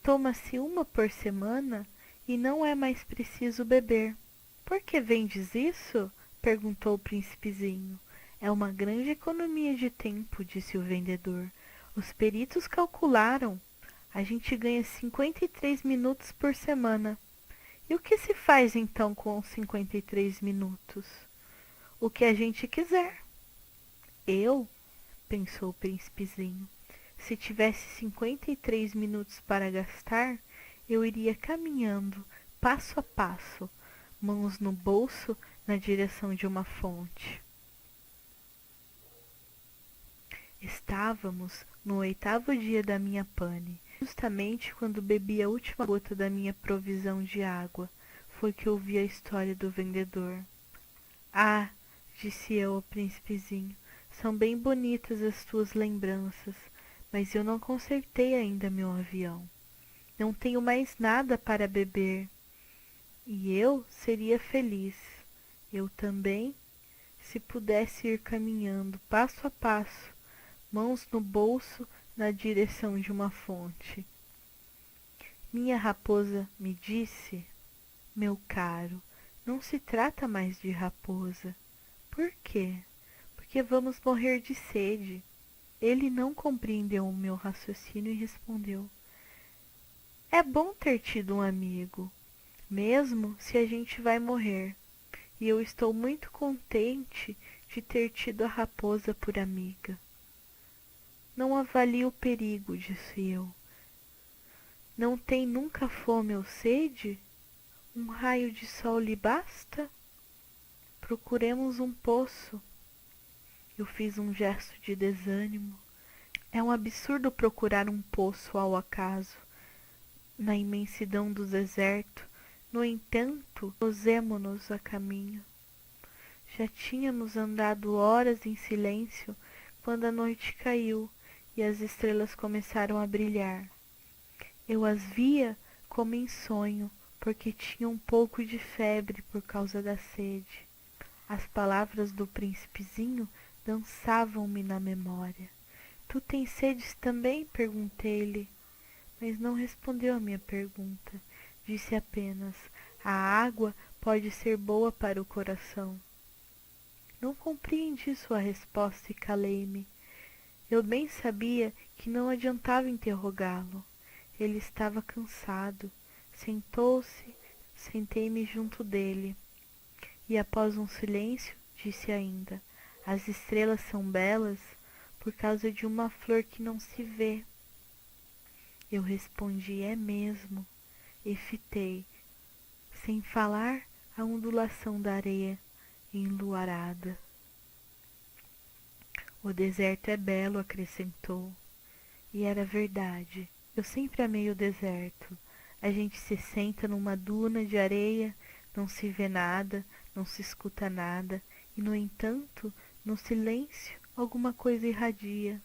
Toma-se uma por semana e não é mais preciso beber. Por que vendes isso? Perguntou o príncipezinho. É uma grande economia de tempo, disse o vendedor. Os peritos calcularam. A gente ganha 53 minutos por semana. E o que se faz então com os 53 minutos? O que a gente quiser. Eu, pensou o príncipezinho, se tivesse 53 minutos para gastar, eu iria caminhando, passo a passo, mãos no bolso, na direção de uma fonte. Estávamos no 8º dia da minha pane. Justamente quando bebi a última gota da minha provisão de água, foi que ouvi a história do vendedor. Ah, disse eu ao príncipezinho, são bem bonitas as tuas lembranças, mas eu não consertei ainda meu avião. Não tenho mais nada para beber. E eu seria feliz. Eu também, se pudesse ir caminhando passo a passo, mãos no bolso, na direção de uma fonte. Minha raposa me disse: meu caro, não se trata mais de raposa. Por quê? Porque vamos morrer de sede. Ele não compreendeu o meu raciocínio e respondeu: é bom ter tido um amigo, mesmo se a gente vai morrer. E eu estou muito contente de ter tido a raposa por amiga. Não avalie o perigo, disse eu. Não tem nunca fome ou sede? Um raio de sol lhe basta? Procuremos um poço. Eu fiz um gesto de desânimo. É um absurdo procurar um poço ao acaso, na imensidão do deserto. No entanto, pusemo-nos a caminho. Já tínhamos andado horas em silêncio quando a noite caiu e as estrelas começaram a brilhar. Eu as via como em sonho, porque tinha um pouco de febre por causa da sede. As palavras do príncipezinho dançavam-me na memória. Tu tens sedes também? Perguntei-lhe, mas não respondeu a minha pergunta. Disse apenas: a água pode ser boa para o coração. Não compreendi sua resposta e calei-me. Eu bem sabia que não adiantava interrogá-lo. Ele estava cansado. Sentou-se, sentei-me junto dele. E após um silêncio, disse ainda: as estrelas são belas por causa de uma flor que não se vê. Eu respondi: é mesmo. E fitei, sem falar, a ondulação da areia enluarada. O deserto é belo, acrescentou. E era verdade. Eu sempre amei o deserto. A gente se senta numa duna de areia, não se vê nada, não se escuta nada, e no entanto, no silêncio, alguma coisa irradia.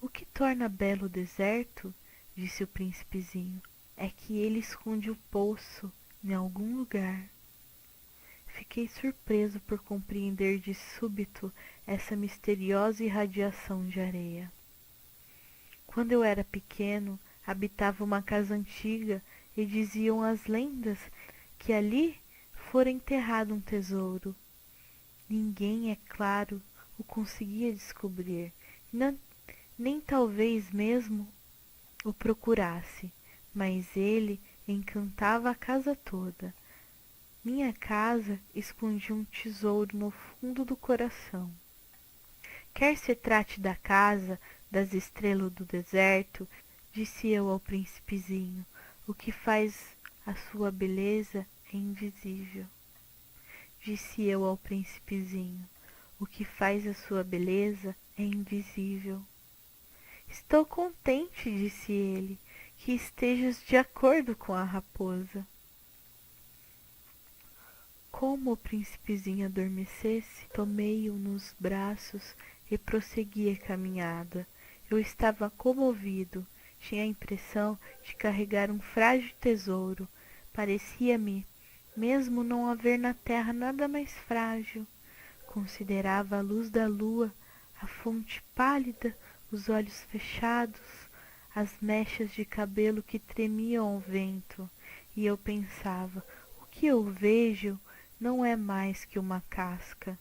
O que torna belo o deserto, disse o príncipezinho, é que ele esconde o poço em algum lugar. Fiquei surpreso por compreender de súbito essa misteriosa irradiação de areia. Quando eu era pequeno, habitava uma casa antiga e diziam as lendas que ali fora enterrado um tesouro. Ninguém, é claro, o conseguia descobrir, nem talvez mesmo o procurasse, mas ele encantava a casa toda. Minha casa escondia um tesouro no fundo do coração. Quer se trate da casa, das estrelas do deserto, disse eu ao príncipezinho, o que faz a sua beleza é invisível. Disse eu ao príncipezinho, o que faz a sua beleza é invisível. Estou contente, disse ele, que estejas de acordo com a raposa. Como o príncipezinho adormecesse, tomei-o nos braços e prossegui a caminhada. Eu estava comovido, tinha a impressão de carregar um frágil tesouro. Parecia-me, mesmo não haver na terra nada mais frágil. Considerava a luz da lua, a fonte pálida, os olhos fechados, as mechas de cabelo que tremiam ao vento, e eu pensava, o que eu vejo não é mais que uma casca.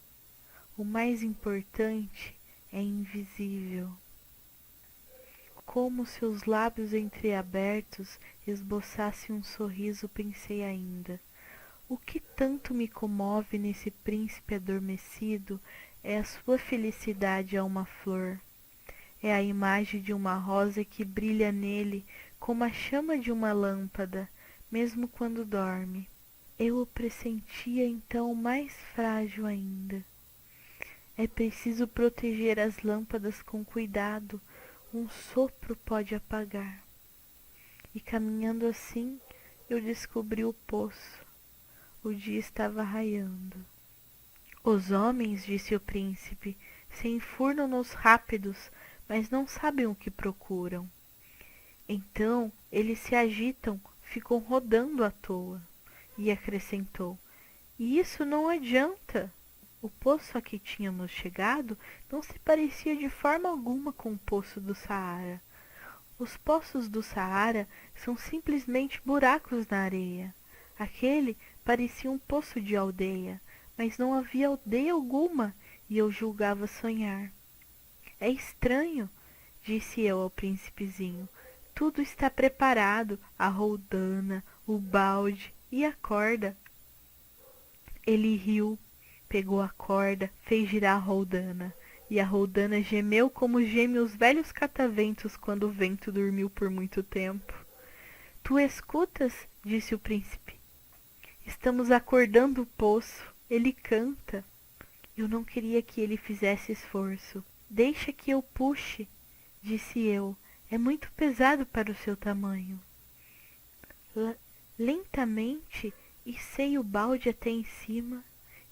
O mais importante é invisível. Como seus lábios entreabertos esboçassem um sorriso, pensei ainda. O que tanto me comove nesse príncipe adormecido é a sua felicidade a uma flor. É a imagem de uma rosa que brilha nele como a chama de uma lâmpada, mesmo quando dorme. Eu o pressentia então mais frágil ainda. É preciso proteger as lâmpadas com cuidado, um sopro pode apagar. E caminhando assim, eu descobri o poço. O dia estava raiando. Os homens, disse o príncipe, se enfurnam nos rápidos, mas não sabem o que procuram. Então eles se agitam, ficam rodando à toa. E acrescentou, e isso não adianta. O poço a que tínhamos chegado não se parecia de forma alguma com o poço do Saara. Os poços do Saara são simplesmente buracos na areia. Aquele parecia um poço de aldeia, mas não havia aldeia alguma, e eu julgava sonhar. É estranho, disse eu ao príncipezinho. Tudo está preparado, a roldana, o balde e a corda. Ele riu, pegou a corda, fez girar a roldana, e a roldana gemeu como gemem os velhos cataventos quando o vento dormiu por muito tempo. Tu escutas? Disse o príncipe. Estamos acordando o poço. Ele canta. Eu não queria que ele fizesse esforço. Deixa que eu puxe, disse eu. É muito pesado para o seu tamanho. Lentamente içei o balde até em cima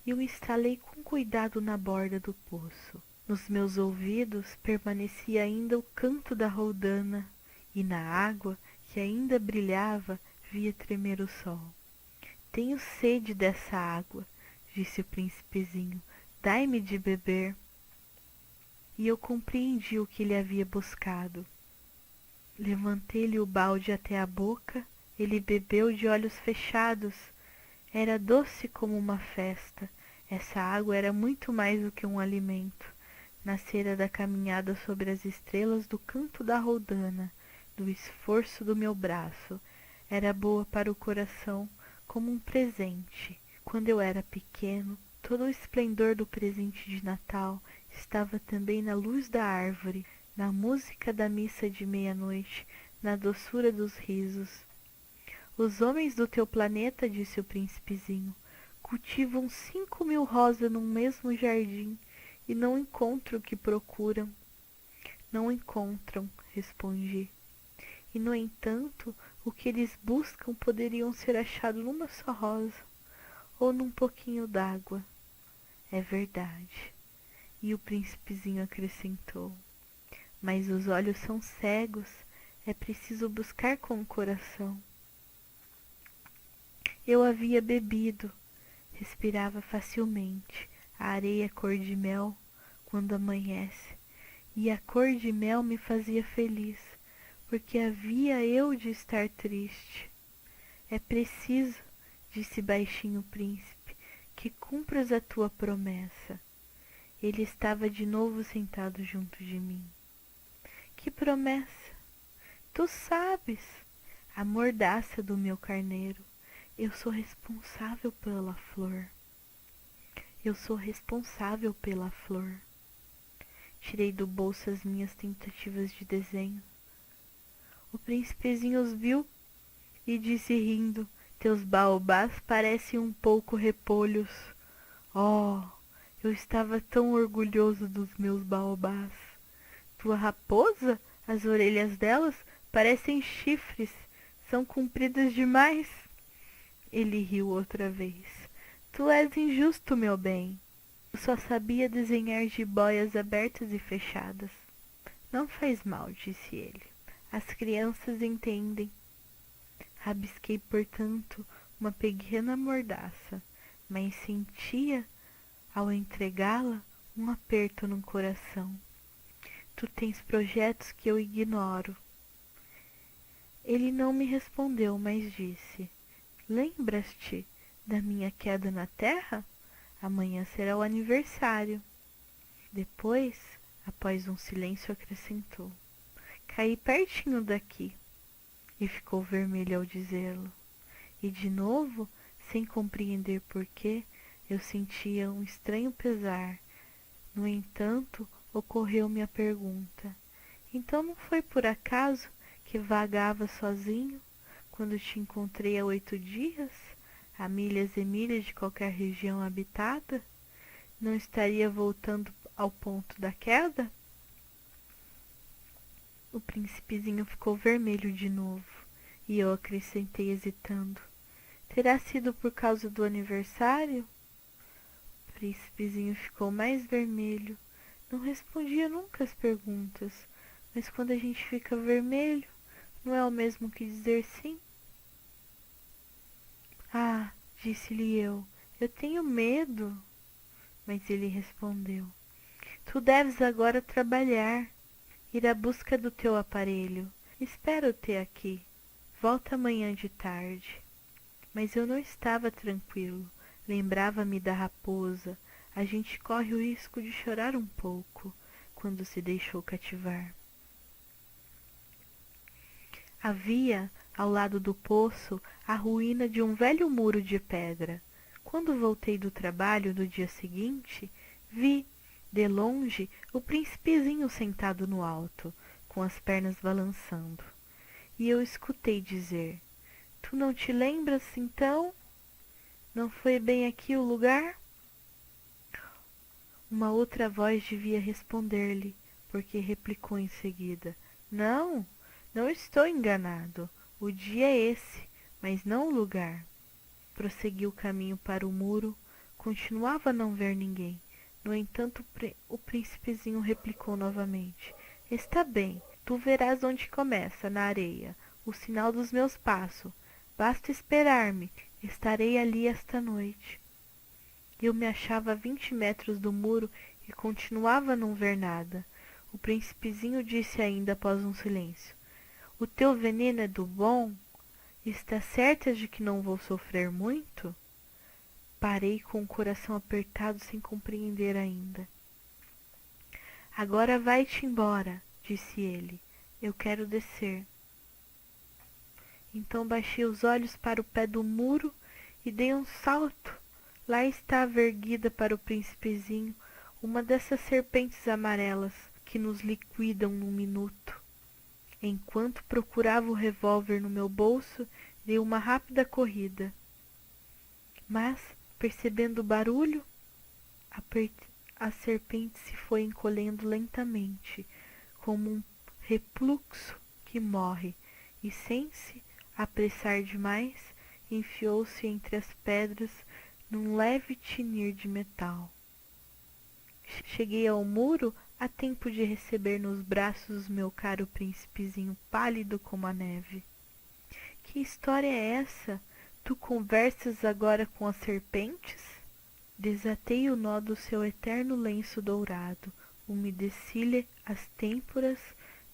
e o instalei com cuidado na borda do poço. Nos meus ouvidos permanecia ainda o canto da roldana, e na água, que ainda brilhava, via tremer o sol. Tenho sede dessa água, disse o príncipezinho. Dai-me de beber. E eu compreendi o que ele havia buscado. Levantei-lhe o balde até a boca, ele bebeu de olhos fechados. Era doce como uma festa. Essa água era muito mais do que um alimento. Nascera da caminhada sobre as estrelas, do canto da roldana, do esforço do meu braço. Era boa para o coração, como um presente. Quando eu era pequeno, todo o esplendor do presente de Natal estava também na luz da árvore, na música da missa de meia-noite, na doçura dos risos. Os homens do teu planeta, disse o príncipezinho, cultivam 5.000 rosas num mesmo jardim e não encontram o que procuram. Não encontram, respondi. E, no entanto, o que eles buscam poderiam ser achado numa só rosa ou num pouquinho d'água. É verdade. E o príncipezinho acrescentou, mas os olhos são cegos, é preciso buscar com o coração. Eu havia bebido, respirava facilmente, a areia cor de mel quando amanhece, e a cor de mel me fazia feliz, porque havia eu de estar triste. É preciso, disse baixinho o príncipe, que cumpras a tua promessa. Ele estava de novo sentado junto de mim. Que promessa? Tu sabes, a mordaça do meu carneiro. Eu sou responsável pela flor. Eu sou responsável pela flor. Tirei do bolso as minhas tentativas de desenho. O príncipezinho os viu e disse rindo, teus baobás parecem um pouco repolhos. Oh, eu estava tão orgulhoso dos meus baobás. Tua raposa, as orelhas delas Parecem chifres, são compridas demais. Ele riu outra vez. Tu és injusto, meu bem. Eu só sabia desenhar jiboias abertas e fechadas. Não faz mal, disse ele. As crianças entendem. Rabisquei, portanto, uma pequena mordaça, mas sentia, ao entregá-la, um aperto no coração. Tu tens projetos que eu ignoro. Ele não me respondeu, mas disse: Lembras-te da minha queda na terra? Amanhã será o aniversário. Depois, após um silêncio, acrescentou: Caí pertinho daqui. E ficou vermelho ao dizê-lo. E de novo, sem compreender porquê, eu sentia um estranho pesar. No entanto, ocorreu-me a pergunta: Então não foi por acaso que vagava sozinho quando te encontrei há 8 dias, a milhas e milhas de qualquer região habitada? Não estaria voltando ao ponto da queda? O príncipezinho ficou vermelho de novo, e eu acrescentei hesitando: Terá sido por causa do aniversário? O príncipezinho ficou mais vermelho. Não respondia nunca às perguntas, mas quando a gente fica vermelho, não é o mesmo que dizer sim? Ah, disse-lhe eu tenho medo. Mas ele respondeu: Tu deves agora trabalhar, ir à busca do teu aparelho. Espero-te aqui. Volta amanhã de tarde. Mas eu não estava tranquilo. Lembrava-me da raposa. A gente corre o risco de chorar um pouco quando se deixou cativar. Havia, ao lado do poço, a ruína de um velho muro de pedra. Quando voltei do trabalho no dia seguinte, vi, de longe, o príncipezinho sentado no alto, com as pernas balançando. E eu escutei dizer: Tu não te lembras, então? Não foi bem aqui o lugar? Uma outra voz devia responder-lhe, porque replicou em seguida: Não, não estou enganado. O dia é esse, mas não o lugar. Prossegui o caminho para o muro. Continuava a não ver ninguém. No entanto, o príncipezinho replicou novamente: Está bem, tu verás onde começa, na areia, o sinal dos meus passos. Basta esperar-me, estarei ali esta noite. Eu me achava a 20 metros do muro e continuava a não ver nada. O príncipezinho disse ainda após um silêncio: O teu veneno é do bom? Estás certa de que não vou sofrer muito? Parei com o coração apertado sem compreender ainda. Agora vai-te embora, disse ele. Eu quero descer. Então baixei os olhos para o pé do muro e dei um salto. Lá estava erguida para o príncipezinho uma dessas serpentes amarelas que nos liquidam num minuto. Enquanto procurava o revólver no meu bolso, dei uma rápida corrida. Mas, percebendo o barulho, a serpente se foi encolhendo lentamente, como um refluxo que morre, e sem se apressar demais, enfiou-se entre as pedras num leve tinir de metal. Cheguei ao muro a tempo de receber nos braços meu caro príncipezinho pálido como a neve. Que história é essa? Tu conversas agora com as serpentes? Desatei o nó do seu eterno lenço dourado, umedeci-lhe as têmporas,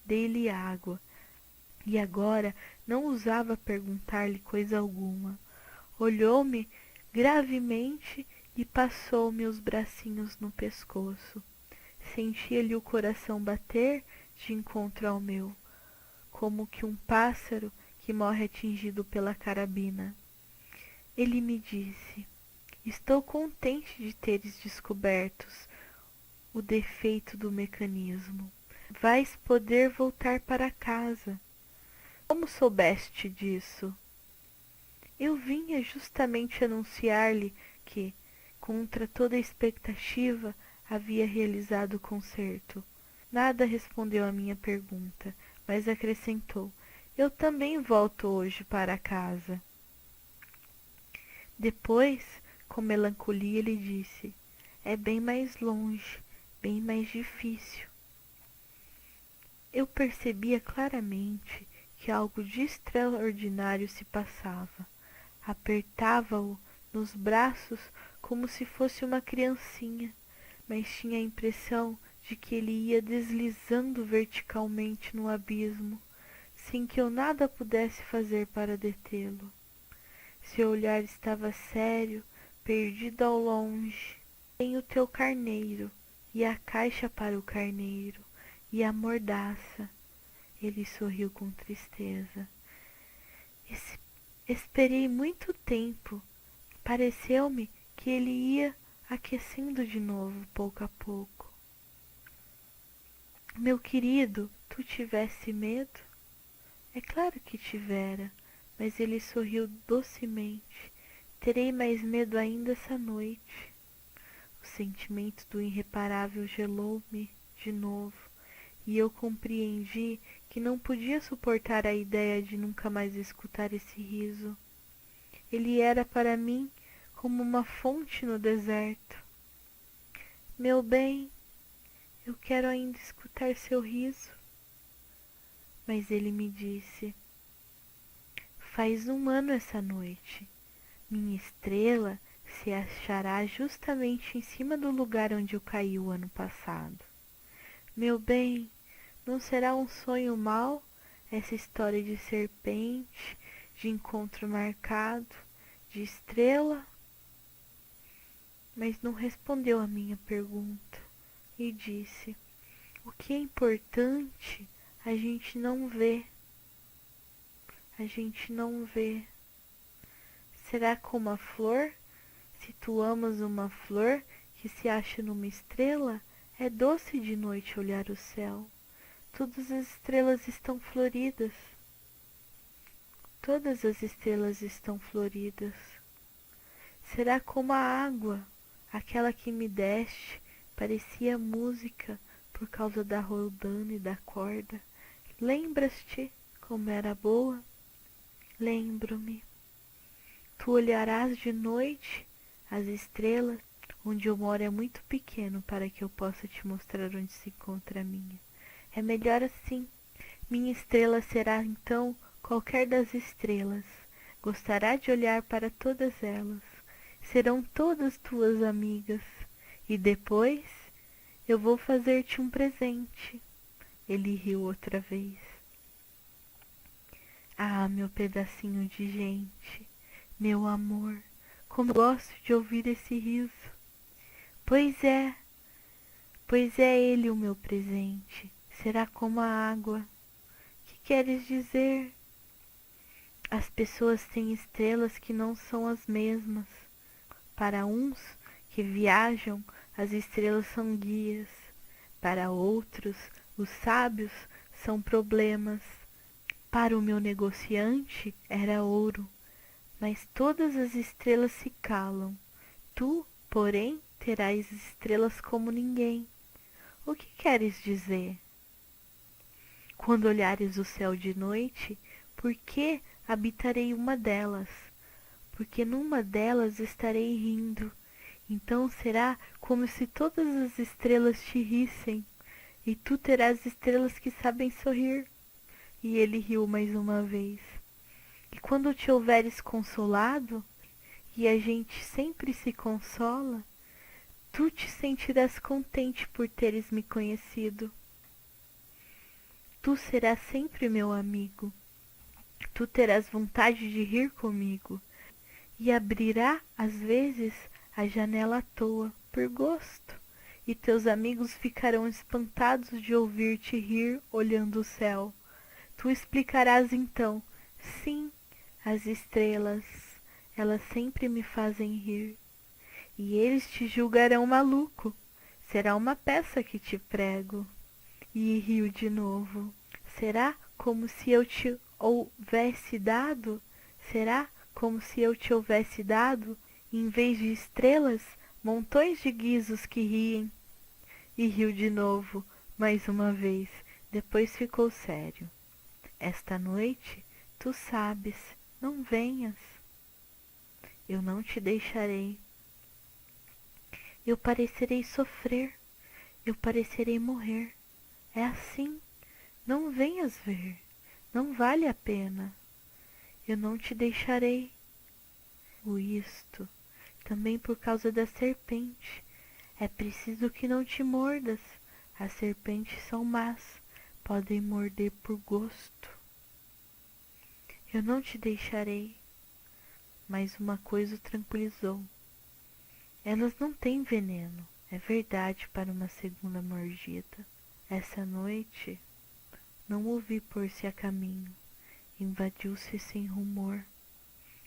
dei-lhe água, e agora não ousava perguntar-lhe coisa alguma. Olhou-me gravemente e passou-me os bracinhos no pescoço. Sentia-lhe o coração bater de encontro ao meu, como que um pássaro que morre atingido pela carabina. Ele me disse: Estou contente de teres descoberto o defeito do mecanismo. Vais poder voltar para casa. Como soubeste disso? Eu vinha justamente anunciar-lhe que, contra toda expectativa, havia realizado o concerto. Nada respondeu à minha pergunta, mas acrescentou: Eu também volto hoje para casa. Depois, com melancolia, ele disse: é bem mais longe, bem mais difícil. Eu percebia claramente que algo de extraordinário se passava. Apertava-o nos braços como se fosse uma criancinha, mas tinha a impressão de que ele ia deslizando verticalmente no abismo, sem que eu nada pudesse fazer para detê-lo. Seu olhar estava sério, perdido ao longe. Tem o teu carneiro, e a caixa para o carneiro, e a mordaça. Ele sorriu com tristeza. Esperei muito tempo. Pareceu-me que ele ia aquecendo de novo, pouco a pouco. Meu querido, tu tivesse medo? É claro que tivera, mas ele sorriu docemente. Terei mais medo ainda essa noite. O sentimento do irreparável gelou-me de novo, e eu compreendi que não podia suportar a ideia de nunca mais escutar esse riso. Ele era para mim como uma fonte no deserto. Meu bem, eu quero ainda escutar seu riso. Mas ele me disse: faz 1 ano essa noite. Minha estrela se achará justamente em cima do lugar onde eu caí o ano passado. Meu bem, não será um sonho mau essa história de serpente, de encontro marcado, de estrela? Mas não respondeu à minha pergunta e disse: o que é importante a gente não vê. A gente não vê. Será como a flor? Se tu amas uma flor que se acha numa estrela, é doce de noite olhar o céu. Todas as estrelas estão floridas. Todas as estrelas estão floridas. Será como a água, aquela que me deste, parecia música por causa da roldana e da corda. Lembras-te como era boa? Lembro-me. Tu olharás de noite as estrelas. Onde eu moro é muito pequeno para que eu possa te mostrar onde se encontra a minha. É melhor assim. Minha estrela será então qualquer das estrelas. Gostará de olhar para todas elas. Serão todas tuas amigas. E depois eu vou fazer-te um presente. Ele riu outra vez. Ah, meu pedacinho de gente, meu amor, como gosto de ouvir esse riso. Pois é ele o meu presente. Será como a água. Que queres dizer? As pessoas têm estrelas que não são as mesmas. Para uns que viajam, as estrelas são guias. Para outros, os sábios são problemas. Para o meu negociante era ouro, mas todas as estrelas se calam. Tu, porém, terás estrelas como ninguém. O que queres dizer? Quando olhares o céu de noite, por que habitarei uma delas? Porque numa delas estarei rindo. Então será como se todas as estrelas te rissem, e tu terás estrelas que sabem sorrir. E ele riu mais uma vez. E quando te houveres consolado, e a gente sempre se consola, tu te sentirás contente por teres me conhecido. Tu serás sempre meu amigo. Tu terás vontade de rir comigo, e abrirá, às vezes, a janela à toa, por gosto, e teus amigos ficarão espantados de ouvir-te rir olhando o céu. Tu explicarás então: sim, as estrelas, elas sempre me fazem rir. E eles te julgarão maluco. Será uma peça que te prego. E riu de novo. Será como se eu te houvesse dado? Será como se eu te houvesse dado, em vez de estrelas, montões de guizos que riem? E riu de novo, mais uma vez. Depois ficou sério. Esta noite, tu sabes, não venhas. Eu não te deixarei. Eu parecerei sofrer, eu parecerei morrer. É assim, não venhas ver, não vale a pena. Eu não te deixarei. Isto, também por causa da serpente. É preciso que não te mordas. As serpentes são más, podem morder por gosto. Eu não te deixarei. Mas uma coisa o tranquilizou. Elas não têm veneno, é verdade para uma segunda mordida. Essa noite, não o vi pôr-se a caminho, invadiu-se sem rumor.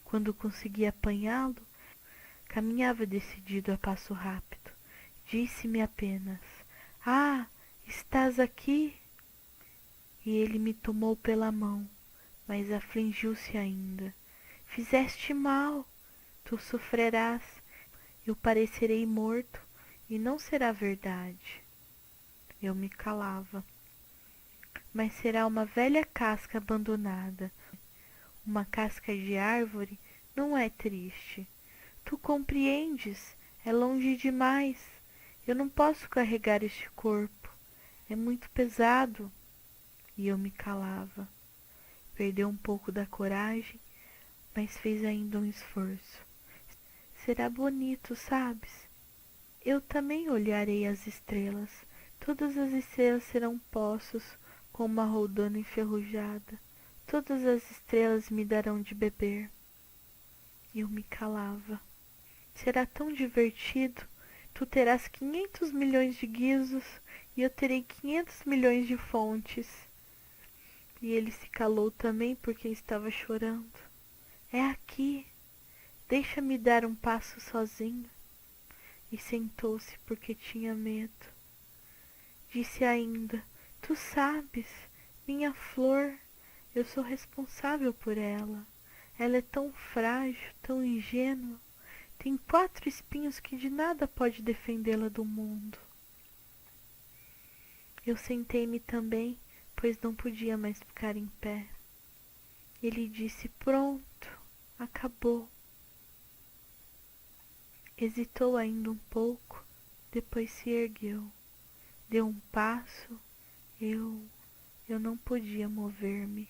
Quando consegui apanhá-lo, caminhava decidido a passo rápido. Disse-me apenas: "Ah, estás aqui?" E ele me tomou pela mão, mas afligiu-se ainda. "Fizeste mal, tu sofrerás, eu parecerei morto, e não será verdade." Eu me calava. "Mas será uma velha casca abandonada. Uma casca de árvore não é triste. Tu compreendes? É longe demais. Eu não posso carregar este corpo. É muito pesado." E eu me calava. Perdeu um pouco da coragem, mas fez ainda um esforço. "Será bonito, sabes? Eu também olharei as estrelas. Todas as estrelas serão poços com uma roldana enferrujada. Todas as estrelas me darão de beber." Eu me calava. "Será tão divertido. Tu terás 500 milhões de guizos e eu terei 500 milhões de fontes." E ele se calou também porque estava chorando. "É aqui. Deixa-me dar um passo sozinho." E sentou-se porque tinha medo. Disse ainda: "Tu sabes, minha flor, eu sou responsável por ela. Ela é tão frágil, tão ingênua. Tem 4 espinhos que de nada pode defendê-la do mundo." Eu sentei-me também, pois não podia mais ficar em pé. Ele disse: "Pronto, acabou." Hesitou ainda um pouco, depois se ergueu. Deu um passo, eu não podia mover-me.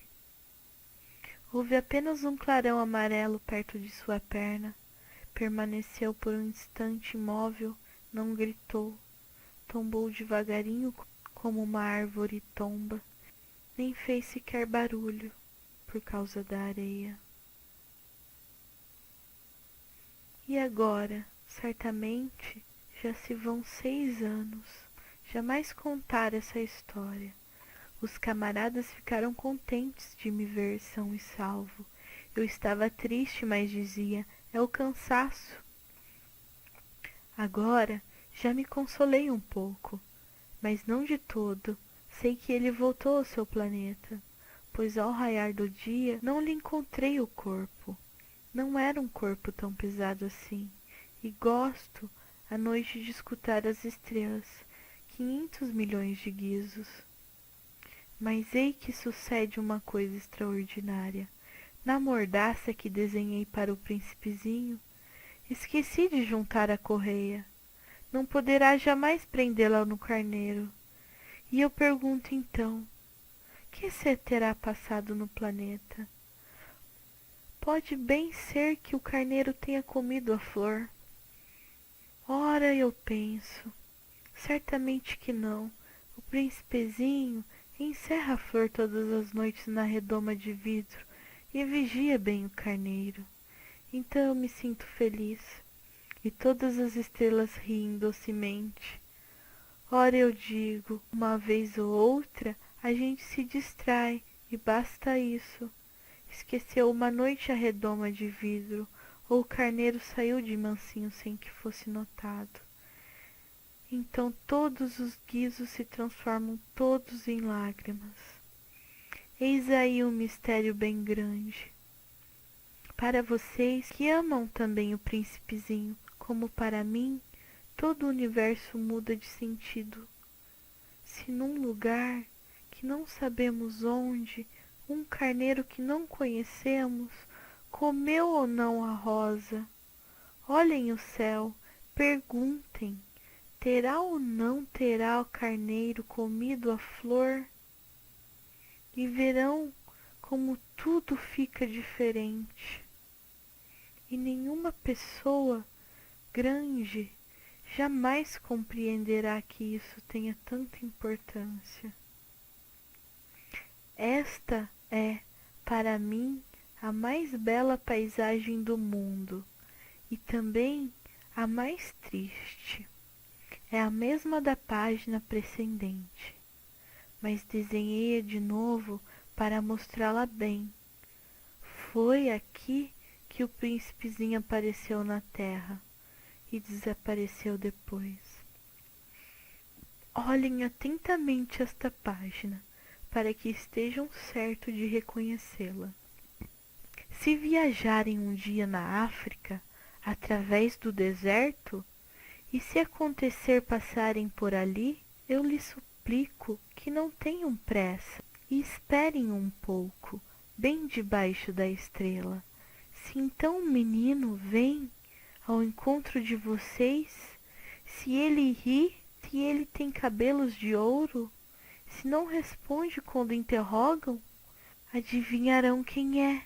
Houve apenas um clarão amarelo perto de sua perna. Permaneceu por um instante imóvel, não gritou. Tombou devagarinho como uma árvore tomba. Nem fez sequer barulho, por causa da areia. E agora, certamente, já se vão 6 anos. Jamais contar essa história. Os camaradas ficaram contentes de me ver são e salvo. Eu estava triste, mas dizia: "É o cansaço." Agora já me consolei um pouco, mas não de todo. Sei que ele voltou ao seu planeta, pois ao raiar do dia não lhe encontrei o corpo. Não era um corpo tão pesado assim. E gosto, à noite, de escutar as estrelas. 500 milhões de guizos. Mas ei que sucede uma coisa extraordinária. Na mordaça que desenhei para o príncipezinho, esqueci de juntar a correia. Não poderá jamais prendê-la no carneiro. E eu pergunto então, que se terá passado no planeta? Pode bem ser que o carneiro tenha comido a flor. Ora, eu penso, certamente que não. O príncipezinho encerra a flor todas as noites na redoma de vidro e vigia bem o carneiro. Então eu me sinto feliz, e todas as estrelas riem docemente. Ora, eu digo, uma vez ou outra a gente se distrai, e basta isso. Esqueceu uma noite a redoma de vidro, ou o carneiro saiu de mansinho sem que fosse notado. Então todos os guizos se transformam todos em lágrimas. Eis aí um mistério bem grande. Para vocês que amam também o príncipezinho, como para mim, todo o universo muda de sentido. Se num lugar que não sabemos onde, Um carneiro que não conhecemos comeu ou não a rosa? Olhem o céu, perguntem, terá ou não terá o carneiro comido a flor? E verão como tudo fica diferente. E nenhuma pessoa grande jamais compreenderá que isso tenha tanta importância. Esta é, para mim, a mais bela paisagem do mundo e também a mais triste. É a mesma da página precedente, mas desenhei-a de novo para mostrá-la bem. Foi aqui que o príncipezinho apareceu na terra e desapareceu depois. Olhem atentamente esta página, para que estejam certos de reconhecê-la. Se viajarem um dia na África, através do deserto, e se acontecer passarem por ali, eu lhes suplico que não tenham pressa e esperem um pouco, bem debaixo da estrela. Se então um menino vem ao encontro de vocês, se ele ri, se ele tem cabelos de ouro, se não responde quando interrogam, adivinharão quem é.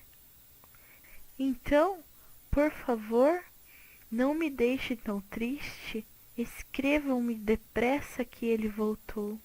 Então, por favor, não me deixe tão triste, escrevam-me depressa que ele voltou.